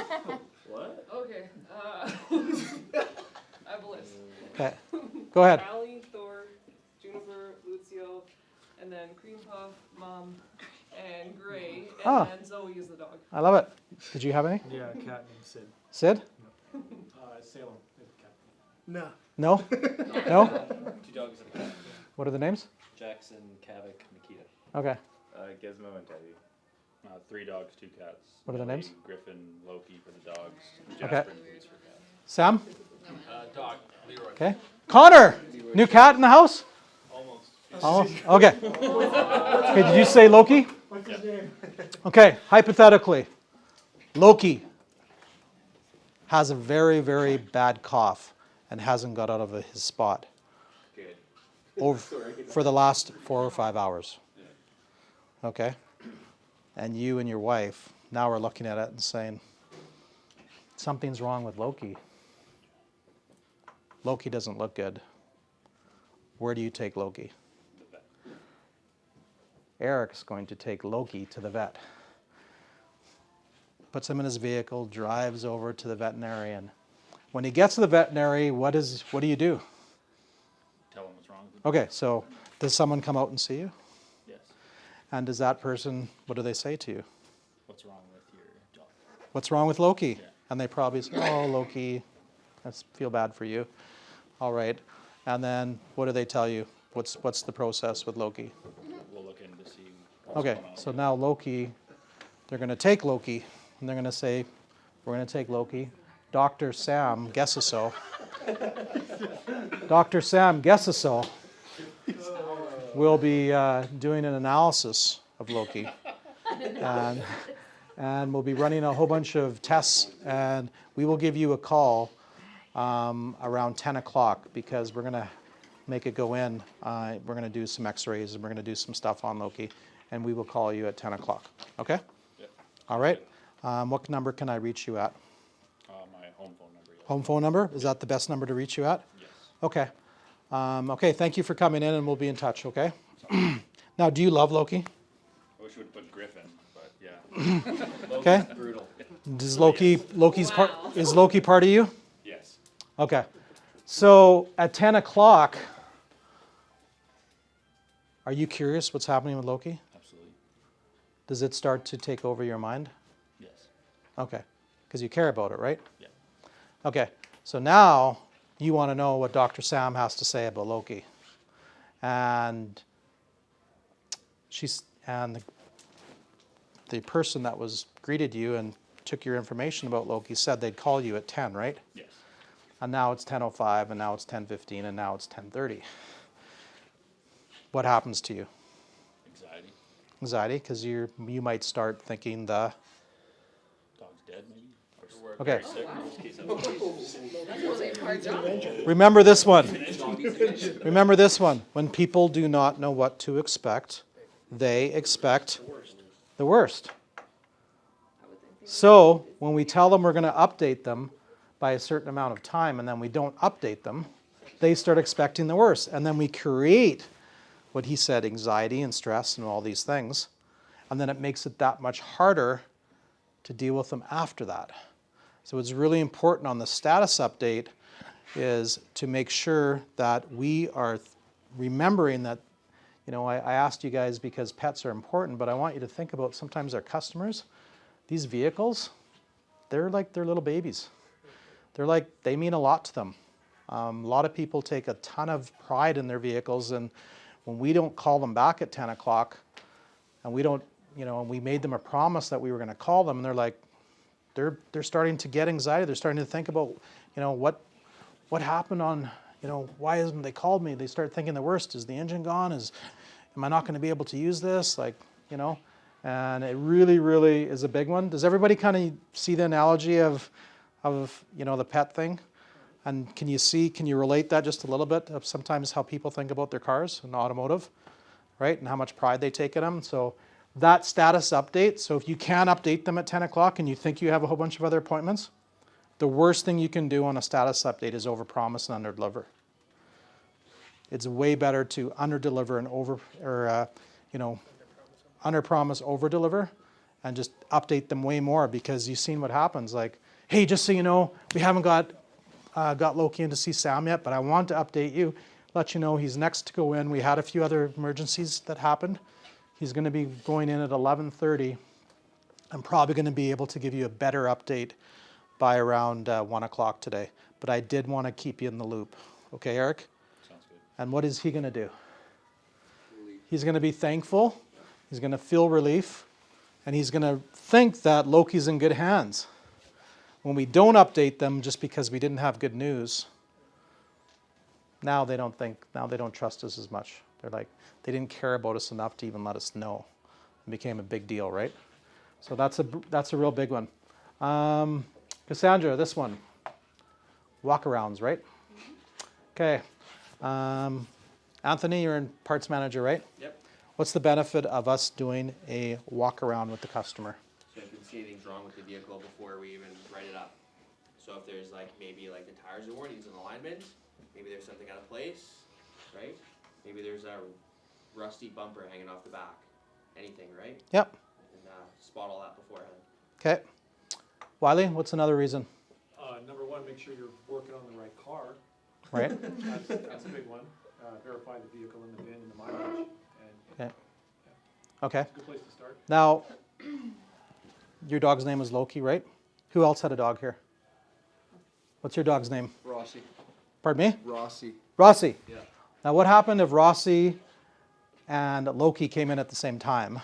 What? Okay. I have a list. Okay. Go ahead. Allie, Thor, Juniper, Lucio, and then Puff, Mom, and Gray, and Oh. then Zoe is the dog. I love it. Did you have any? Yeah, a cat named Sid. Sid? Salem, is a cat. No. No? No? 2 dogs and a cat. What are the names? Jackson, Kavik, Nikita. Okay. Gizmo and Teddy. 3 dogs, 2 cats. What are the names? Griffin, Loki for the dogs. Okay. Jasper and Goose for cats. Sam? Dog, Leroy. Okay. Connor! New cat in the house? Almost. Almost? Okay. Okay, did you say Loki? What's his name? Okay, hypothetically, Loki has a very, very bad cough and hasn't got out of his spot Good. for the last 4 or 5 hours. Okay? And you and your wife now are looking at it and saying, something's wrong with Loki. Loki doesn't look good. Where do you take Loki? Eric's going to take Loki to the vet. Puts him in his vehicle, drives over to the veterinarian. When he gets to the veterinary, what do you do? Tell them what's wrong with them. Okay, so does someone come out and see you? Yes. And does that person, what do they say to you? What's wrong with your dog? What's wrong with Loki? Yeah. And they probably say, oh, Loki, I feel bad for you. All right. And then what do they tell you? What's the process with Loki? We'll look in to see what's Okay, going on. so now Loki, they're going to take Loki, and they're going to say, we're going to take Loki. Dr. Sam guesses so. Dr. Sam guesses so. We'll be doing an analysis of Loki. And we'll be running a whole bunch of tests, and we will give you a call around 10 o'clock because we're going to make it go in. We're going to do some x-rays and we're going to do some stuff on Loki, and we will call you at 10 o'clock. Okay? Yep. All right. What number can I reach you at? My home phone number. Yes. Home phone number? Is that the best number to reach you at? Yes. Okay. Okay, thank you for coming in, and we'll be in touch, okay? Now, do you love Loki? I wish we would put Griffin, but yeah. Okay. Brutal. Does Loki's part, is Loki part of you? Yes. Okay. So at 10 o'clock, are you curious what's happening with Loki? Absolutely. Does it start to take over your mind? Yes. Okay. Because you care about it, right? Yeah. Okay. So now you want to know what Dr. Sam has to say about Loki. And the person that was greeted you and took your information about Loki said they'd call you at 10, right? Yes. And now it's 10:05, and now it's 10:15, and now it's 10:30. What happens to you? Anxiety. Anxiety, because you might start thinking the. Dog's dead, maybe. Or Okay. very sick. In this case, Remember this one. Remember this one. When people do not know what to expect, they expect the worst. So when we tell them we're going to update them by a certain amount of time and then we don't update them, they start expecting the worst. And then we create what he said, anxiety and stress and all these things. And then it makes it that much harder to deal with them after that. So it's really important on the status update is to make sure that we are remembering that, you know, I asked you guys because pets are important, but I want you to think about sometimes our customers, these vehicles, they're like their little babies. They mean a lot to them. A lot of people take a ton of pride in their vehicles, and when we don't call them back at 10 o'clock, and we don't, you know, and we made them a promise that we were going to call them, and they're like, they're starting to get anxiety. They're starting to think about, you know, what happened on, you know, why hasn't they called me? They start thinking the worst. Is the engine gone? Am I not going to be able to use this? Like, you know, and it really, really is a big one. Does everybody kind of see the analogy of, you know, the pet thing? And can you relate that just a little bit of sometimes how people think about their cars and automotive, right? And how much pride they take in them. So that status update, so if you can update them at 10 o'clock and you think you have a whole bunch of other appointments, the worst thing you can do on a status update is overpromise and underdeliver. It's way better to underdeliver and underpromise, overdeliver, and just update them way more, because you've seen what happens. Like, hey, just so you know, we haven't got Loki in to see Sam yet, but I want to update you, let you know he's next to go in. We had a few other emergencies that happened, He's going to be going in at 11:30. I'm probably going to be able to give you a better update by around 1 o'clock today. But I did want to keep you in the loop. Okay, Eric? Sounds good. And what is he going to do? He's going to be thankful. He's going to feel relief. And he's going to think that Loki's in good hands. When we don't update them just because we didn't have good news, now they don't trust us as much. They're like, they didn't care about us enough to even let us know. It became a big deal, right? So that's a real big one. Cassandra, this one. Walkarounds, right? Okay. Anthony, you're in parts manager, right? Yep. What's the benefit of us doing a walk around with the customer? So if you can see anything's wrong with the vehicle before we even write it up. So if there's like maybe like the tires are worn, needs an alignment, maybe there's something out of place, right? Maybe there's a rusty bumper hanging off the back. Anything, right? Yep. And spot all that beforehand. Okay. Wiley, what's another reason? Number one, make sure you're working on the right car. Right. That's a big one. Verify the vehicle in the VIN and the mileage. And Okay. Okay. it's a good place to start. Now, your dog's name is Loki, right? Who else had a dog here? What's your dog's name? Rossi. Pardon me? Rossi. Rossi. Yeah. Now, what happened if Rossi and Loki came in at the same time?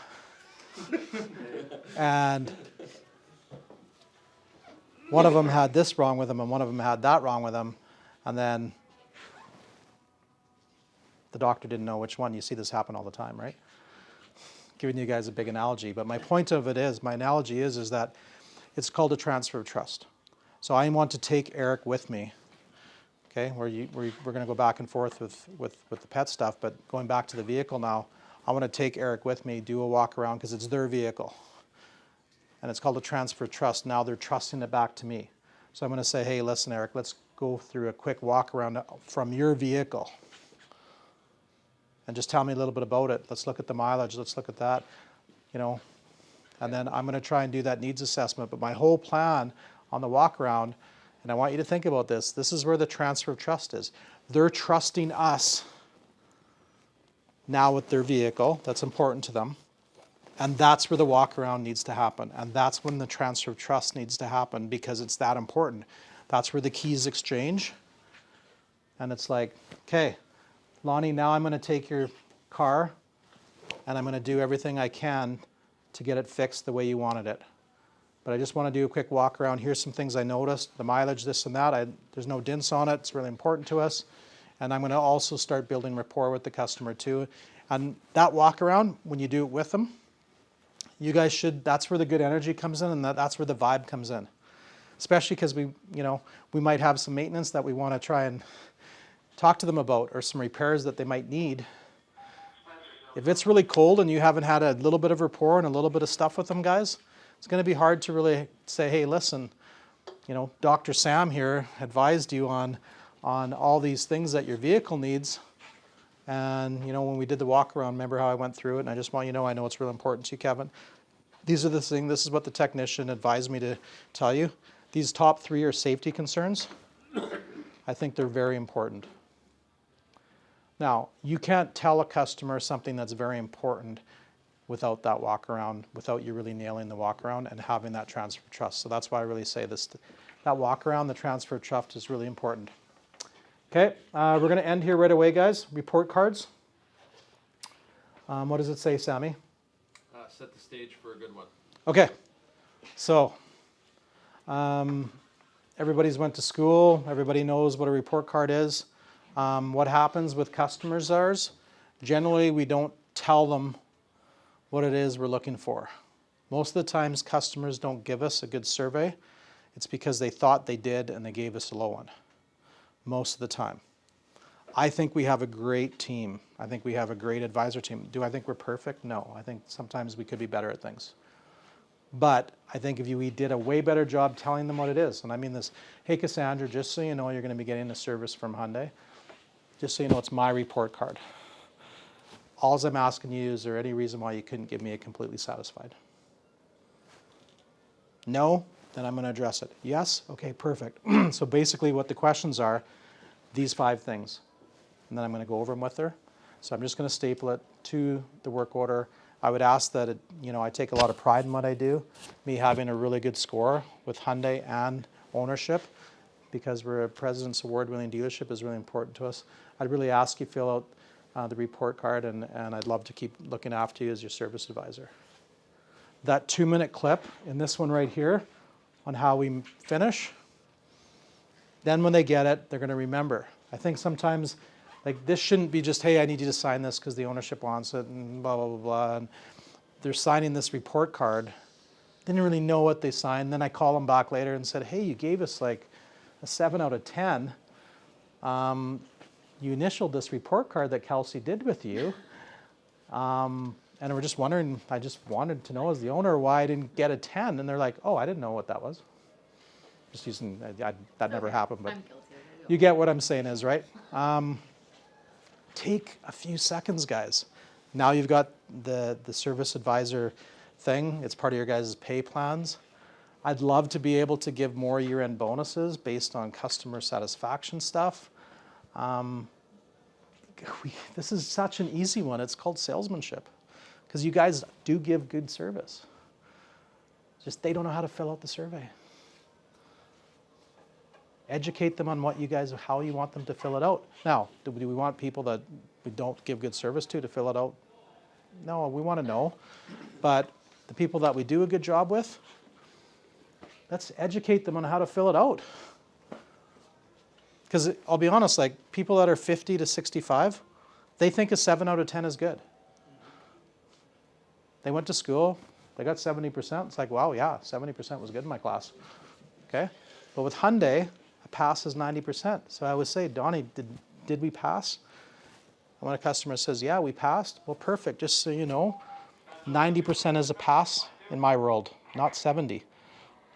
And one of them had this wrong with him and one of them had that wrong with him, and then the doctor didn't know which one. You see this happen all the time, right? Giving you guys a big analogy, but my point of it is, my analogy is that it's called a transfer of trust. So I want to take Eric with me, okay? We're going to go back and forth with the pet stuff, but going back to the vehicle now, I want to take Eric with me, do a walk around because it's their vehicle. And it's called a transfer of trust. Now they're trusting it back to me. So I'm going to say, hey, listen, Eric, let's go through a quick walk around from your vehicle. And just tell me a little bit about it. Let's look at the mileage. Let's look at that, you know. And then I'm going to try and do that needs assessment. But my whole plan on the walk around, and I want you to think about this, this is where the transfer of trust is. They're trusting us now with their vehicle. That's important to them. And that's where the walk around needs to happen. And that's when the transfer of trust needs to happen because it's that important. That's where the keys exchange. And it's like, okay, Lonnie, now I'm going to take your car and I'm going to do everything I can to get it fixed the way you wanted it. But I just want to do a quick walk around. Here's some things I noticed, the mileage, this and that. There's no dents on it. It's really important to us. And I'm going to also start building rapport with the customer too. And that walk around, when you do it with them, you guys should, that's where the good energy comes in and that's where the vibe comes in. Especially because we might have some maintenance that we want to try and talk to them about or some repairs that they might need. If it's really cold and you haven't had a little bit of rapport and a little bit of stuff with them, guys, it's going to be hard to really say, hey, listen, Dr. Sam here advised you on all these things that your vehicle needs. And, when we did the walk around, remember how I went through it? And I just want you to know, I know it's real important to you, Kevin. These are the things, this is what the technician advised me to tell you. These top 3 are safety concerns. I think they're very important. Now, you can't tell a customer something that's very important without that walk around, without you really nailing the walk around and having that transfer of trust. So that's why I really say this, that walk around, the transfer of trust is really important. Okay, we're going to end here right away, guys. Report cards. What does it say, Sammy? Set the stage for a good one. Okay, so everybody's went to school. Everybody knows what a report card is. What happens with customers ours, generally we don't tell them what it is we're looking for. Most of the times customers don't give us a good survey. It's because they thought they did and they gave us a low one. Most of the time. I think we have a great team. I think we have a great advisor team. Do I think we're perfect? No. I think sometimes we could be better at things. But I think if we did a way better job telling them what it is, and I mean this, hey Cassandra, just so you know you're going to be getting a service from Hyundai, just so you know it's my report card. All I'm asking you, is there any reason why you couldn't give me a completely satisfied? No? Then I'm going to address it. Yes? Okay, perfect. So basically what the questions are, these 5 things. And then I'm going to go over them with her. So I'm just going to staple it to the work order. I would ask that, I take a lot of pride in what I do, me having a really good score with Hyundai and ownership, because we're a President's Award-winning dealership is really important to us. I'd really ask you fill out the report card, and I'd love to keep looking after you as your service advisor. That 2-minute clip in this one right here on how we finish, then when they get it, they're going to remember. I think sometimes, like, this shouldn't be just, hey, I need you to sign this because the ownership wants it, and blah, blah, blah, blah. And they're signing this report card. Didn't really know what they signed. Then I call them back later and said, hey, you gave us like a 7 out of 10. You initialed this report card that Kelsey did with you. And we're just wondering, I just wanted to know as the owner why I didn't get a 10. And they're like, oh, I didn't know what that was. Just using, that never happened, but you get what I'm saying is, right? Take a few seconds, guys. Now you've got the service advisor thing. It's part of your guys' pay plans. I'd love to be able to give more year-end bonuses based on customer satisfaction stuff. This is such an easy one. It's called salesmanship, because you guys do give good service. Just they don't know how to fill out the survey. Educate them on how you want them to fill it out. Now, do we want people that we don't give good service to fill it out? No, we want to know. But the people that we do a good job with, let's educate them on how to fill it out. Because I'll be honest, like people that are 50 to 65, they think a 7 out of 10 is good. They went to school, they got 70%. It's like, wow, yeah, 70% was good in my class. Okay? But with Hyundai, a pass is 90%. So I would say, Donnie, did we pass? And when a customer says, yeah, we passed, well, perfect. Just so you know, 90% is a pass in my world, not 70.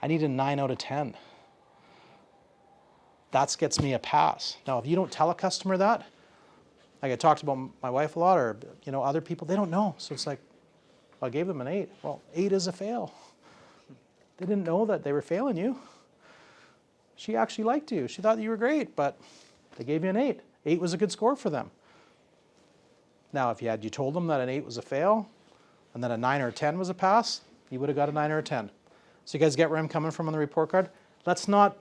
I need a 9 out of 10. That gets me a pass. Now, if you don't tell a customer that, like I talked about my wife a lot, or other people, they don't know. So it's like, well, I gave them an 8. Well, 8 is a fail. They didn't know that they were failing you. She actually liked you. She thought you were great, but they gave you an 8. 8 was a good score for them. Now, if you told them that an 8 was a fail, and then a 9 or a 10 was a pass, you would have got a 9 or a 10. So you guys get where I'm coming from on the report card? Let's not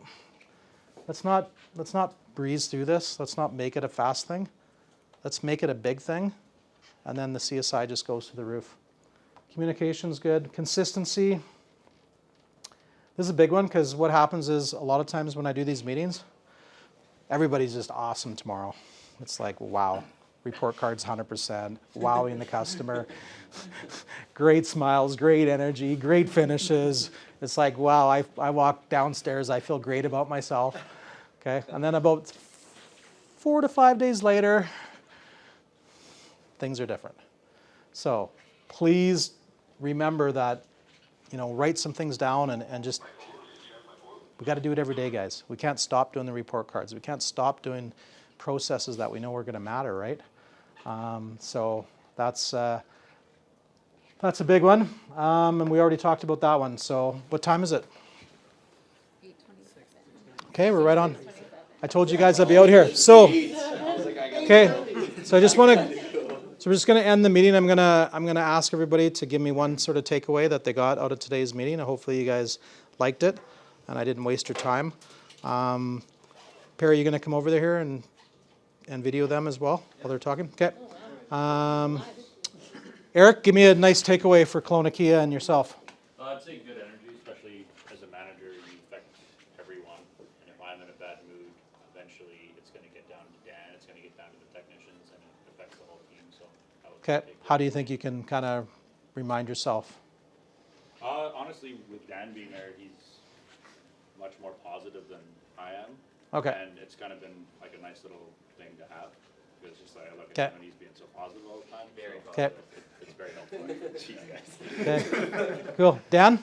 breeze through this. Let's not make it a fast thing. Let's make it a big thing, and then the CSI just goes to the roof. Communication's good. Consistency. This is a big one, because what happens is a lot of times when I do these meetings, everybody's just awesome tomorrow. It's like, wow, report cards 100%, wowing the customer, great smiles, great energy, great finishes. It's like, wow, I walk downstairs, I feel great about myself. Okay, and then about 4 to 5 days later, things are different. So please remember that, write some things down and just, we got to do it every day, guys. We can't stop doing the report cards. We can't stop doing processes that we know are going to matter, right? So that's a big one. And we already talked about that one. So what time is it? 8:27. Okay, we're right on. I told you guys I'd be out here. So, okay, so I just want to. So we're just going to end the meeting. I'm gonna ask everybody to give me one sort of takeaway that they got out of today's meeting. Hopefully you guys liked it, and I didn't waste your time. Perry, you going to come over here and video them as well while they're talking? Okay. Eric, give me a nice takeaway for Kelowna Kia and yourself. I'd say good energy, especially as a manager, you affect everyone. And if I'm in a bad mood, eventually it's going to get down to Dan, it's going to get down to the technicians, and it affects the whole team. So I would Okay. take How do you think you can kind of remind yourself? honestly, with Dan being there, he's much more positive than I am. Okay. And it's kind of been like a nice little thing to have. Because just like I look Okay. at him and he's being so positive all the time. Very so Okay. It's very helpful. Jeez, guys. Okay. Cool. Dan,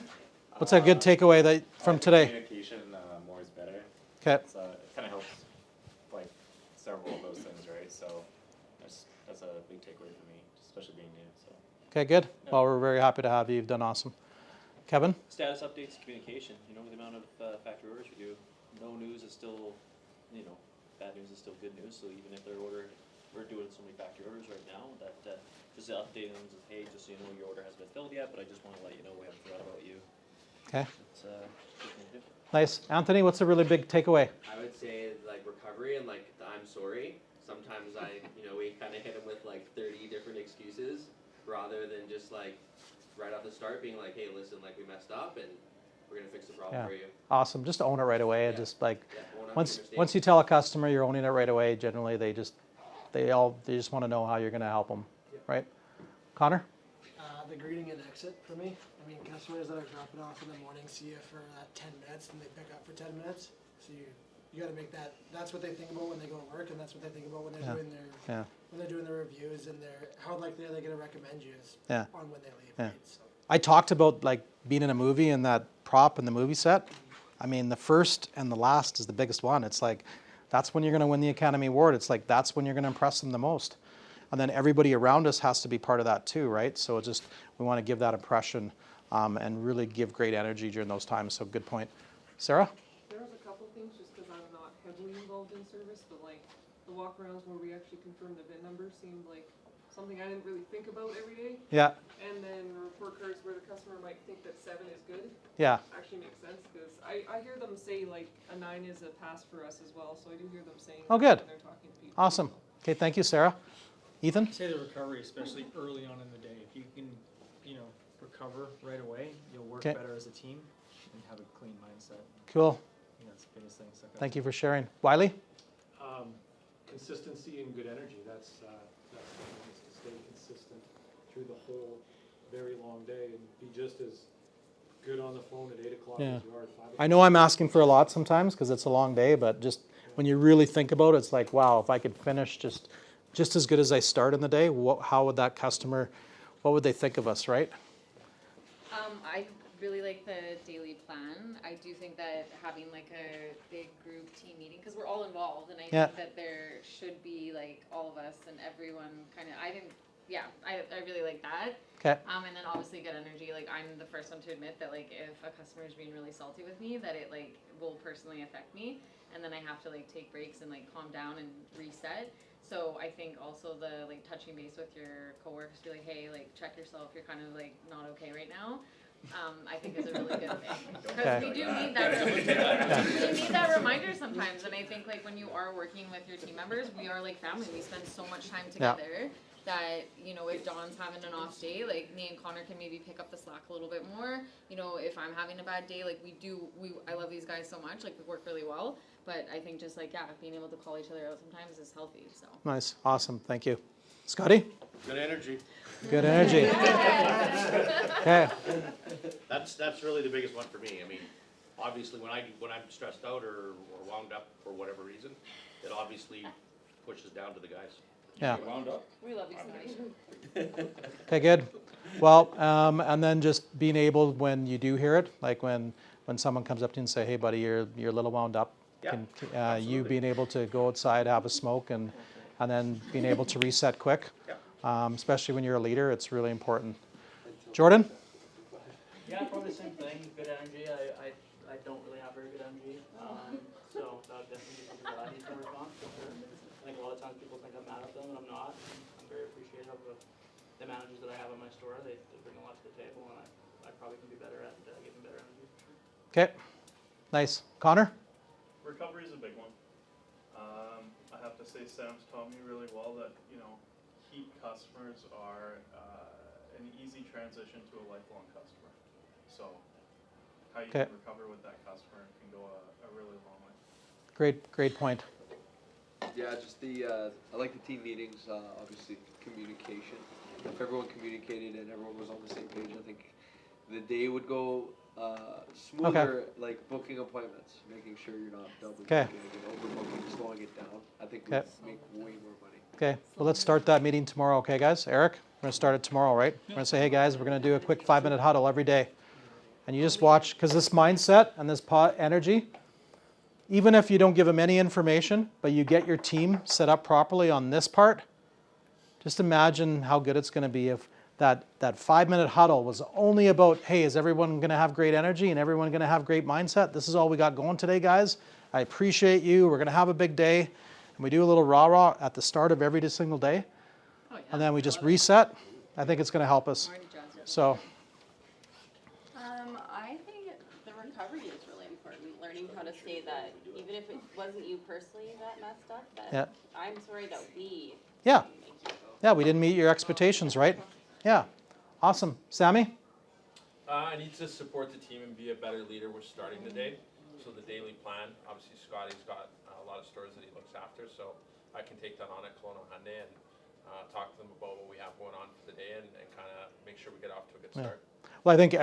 what's a good takeaway from today? Communication, more is better. Okay. It kind of helps, like, several of those things, right? So that's a big takeaway for me, especially being new. So. Okay, good. Well, we're very happy to have you. You've done awesome. Kevin? Status updates, communication, with the amount of factory orders we do, no news is still, bad news is still good news, so even if we're doing so many factory orders right now, that just updating them, just, hey, just so you know, your order hasn't been filled yet, but I just wanna let you know we haven't forgot about you. Okay, It's, good thing to do. nice. Anthony, what's a really big takeaway? I would say like recovery and like the I'm sorry. Sometimes we kind of hit them with like 30 different excuses rather than just like right off the start being like, hey, listen, like we messed up and we're gonna fix the problem Yeah. for you. Awesome, just own it right away. And Yeah. just like, Yeah, own up to once your mistakes. once you tell a customer you're owning it right away, generally they just want to know how you're going to help them, right? Connor? The greeting and exit for me. I mean, customers that are dropping off in the morning see you for 10 minutes and they pick up for 10 minutes. So you got to make that's what they think about when they go to work, and that's what they think about when they're doing their reviews and how likely are they going to recommend you on when they leave. Yeah. Right? So. I talked about like being in a movie and that prop in the movie set. I mean, the first and the last is the biggest one. It's like, that's when you're going to win the Academy Award. It's like, that's when you're going to impress them the most. And then everybody around us has to be part of that too, right? So we want to give that impression and really give great energy during those times. So good point. Sarah? There was a couple things, just because I'm not heavily involved in service, but like the walkarounds where we actually confirmed the VIN number seemed like something I didn't really think about every day. Yeah. And then report cards where the customer might think that 7 is good. Yeah. Actually makes sense, because I hear them say like a 9 is a pass for us as well, so I do hear them saying Oh, that good. when they're talking to people. Awesome. Okay, thank you, Sarah. Ethan? I'd say the recovery, especially early on in the day. If you can, recover right away, you'll work Okay. better as a team and have a clean mindset. Cool. I think that's the biggest thing. Thank you for sharing. Wiley? Consistency and good energy, that's the thing, is to stay consistent through the whole very long day and be just as good on the phone at 8 o'clock Yeah. as you are at 5 o'clock. I know I'm asking for a lot sometimes because it's a long day, but just when you really think about it, it's like, wow, if I could finish just as good as I start in the day, how would that customer, what would they think of us, right? I really like the daily plan. I do think that having like a big group team meeting, because we're all involved, and I think that there should be like all of us and everyone kind of, I really like that. Okay. And then obviously good energy. Like I'm the first one to admit that like if a customer is being really salty with me, that it like will personally affect me, and then I have to like take breaks and like calm down and reset. So I think also the like touching base with your coworkers, be like, hey, like check yourself. You're kind of like not okay right now. I think is a really good thing, because we do need that. We need that reminder sometimes, and I think like when you are working with your team members, we are like family. We spend so much time together that if Dawn's having an off day, like me and Connor can maybe pick up the slack a little bit more. If I'm having a bad day, like I love these guys so much, like we work really well. But I think just like being able to call each other out sometimes is healthy. So Nice, awesome, thank you. Scotty? Good energy. Good energy. Okay. That's really the biggest one for me. I mean, obviously when I'm stressed out or wound up for whatever reason, it obviously pushes down to the guys. Yeah. Wound up. we love you, Scotty. Okay, good. Well, and then just being able, when you do hear it, like when someone comes up to you and say, hey buddy, you're a little wound up. Yeah, You being able to go outside, have a smoke, and then being able to reset quick. Especially when you're a leader, it's really important. Jordan? Yeah, probably the same thing. Good energy. I don't really have very good energy. So that would definitely be something that I need to work on for sure. I think a lot of times people think I'm mad at them, and I'm not. I'm very appreciative of the managers that I have in my store. They bring a lot to the table, and I probably can be better at giving better energy. Okay, nice. Connor? Recovery is a big one. I have to say Sam's taught me really well that, heat customers are an easy transition to a lifelong customer. So how you can recover with that customer can go a really long way. Great point. Yeah, just I like the team meetings, obviously communication. If everyone communicated and everyone was on the same page, I think the day would go smoother, like booking appointments, making sure you're not double booking and overbooking, slowing it down. I think we'll make way more money. Okay, well let's start that meeting tomorrow, okay guys? Eric, we're gonna start it tomorrow, right? We're gonna say, hey guys, we're gonna do a quick 5-minute huddle every day. And you just watch, because this mindset and this energy, even if you don't give them any information, but you get your team set up properly on this part, just imagine how good it's gonna be if that 5-minute huddle was only about, hey, is everyone gonna have great energy and everyone gonna have great mindset? This is all we got going today, guys. I appreciate you. We're gonna have a big day. And we do a little rah-rah at the start of every single day. and then we just reset, I think it's going to help us. So, I think the recovery is really important. Learning how to say that, even if it wasn't you personally that messed up, that yeah. I'm sorry that we Yeah. didn't make you. Yeah, we didn't meet your expectations, right? Yeah. Awesome. Sammy? I need to support the team and be a better leader. We're starting the day. So the daily plan, obviously Scotty's got a lot of stores that he looks after, so I can take that on at Kelowna Hyundai and talk to them about what we have going on for the day and kind of make sure we get off to a good start. Well, I think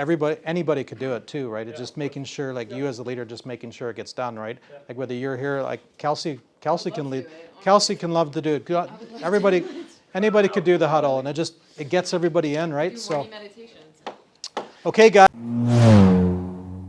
anybody could do it too, right? It's just making sure, like you as a leader, just making sure it gets done, right? Like whether you're here, like Kelsey can lead. Kelsey can love to do it. Everybody, anybody could do the huddle, and it gets everybody in, right? So, meditations. okay, guys.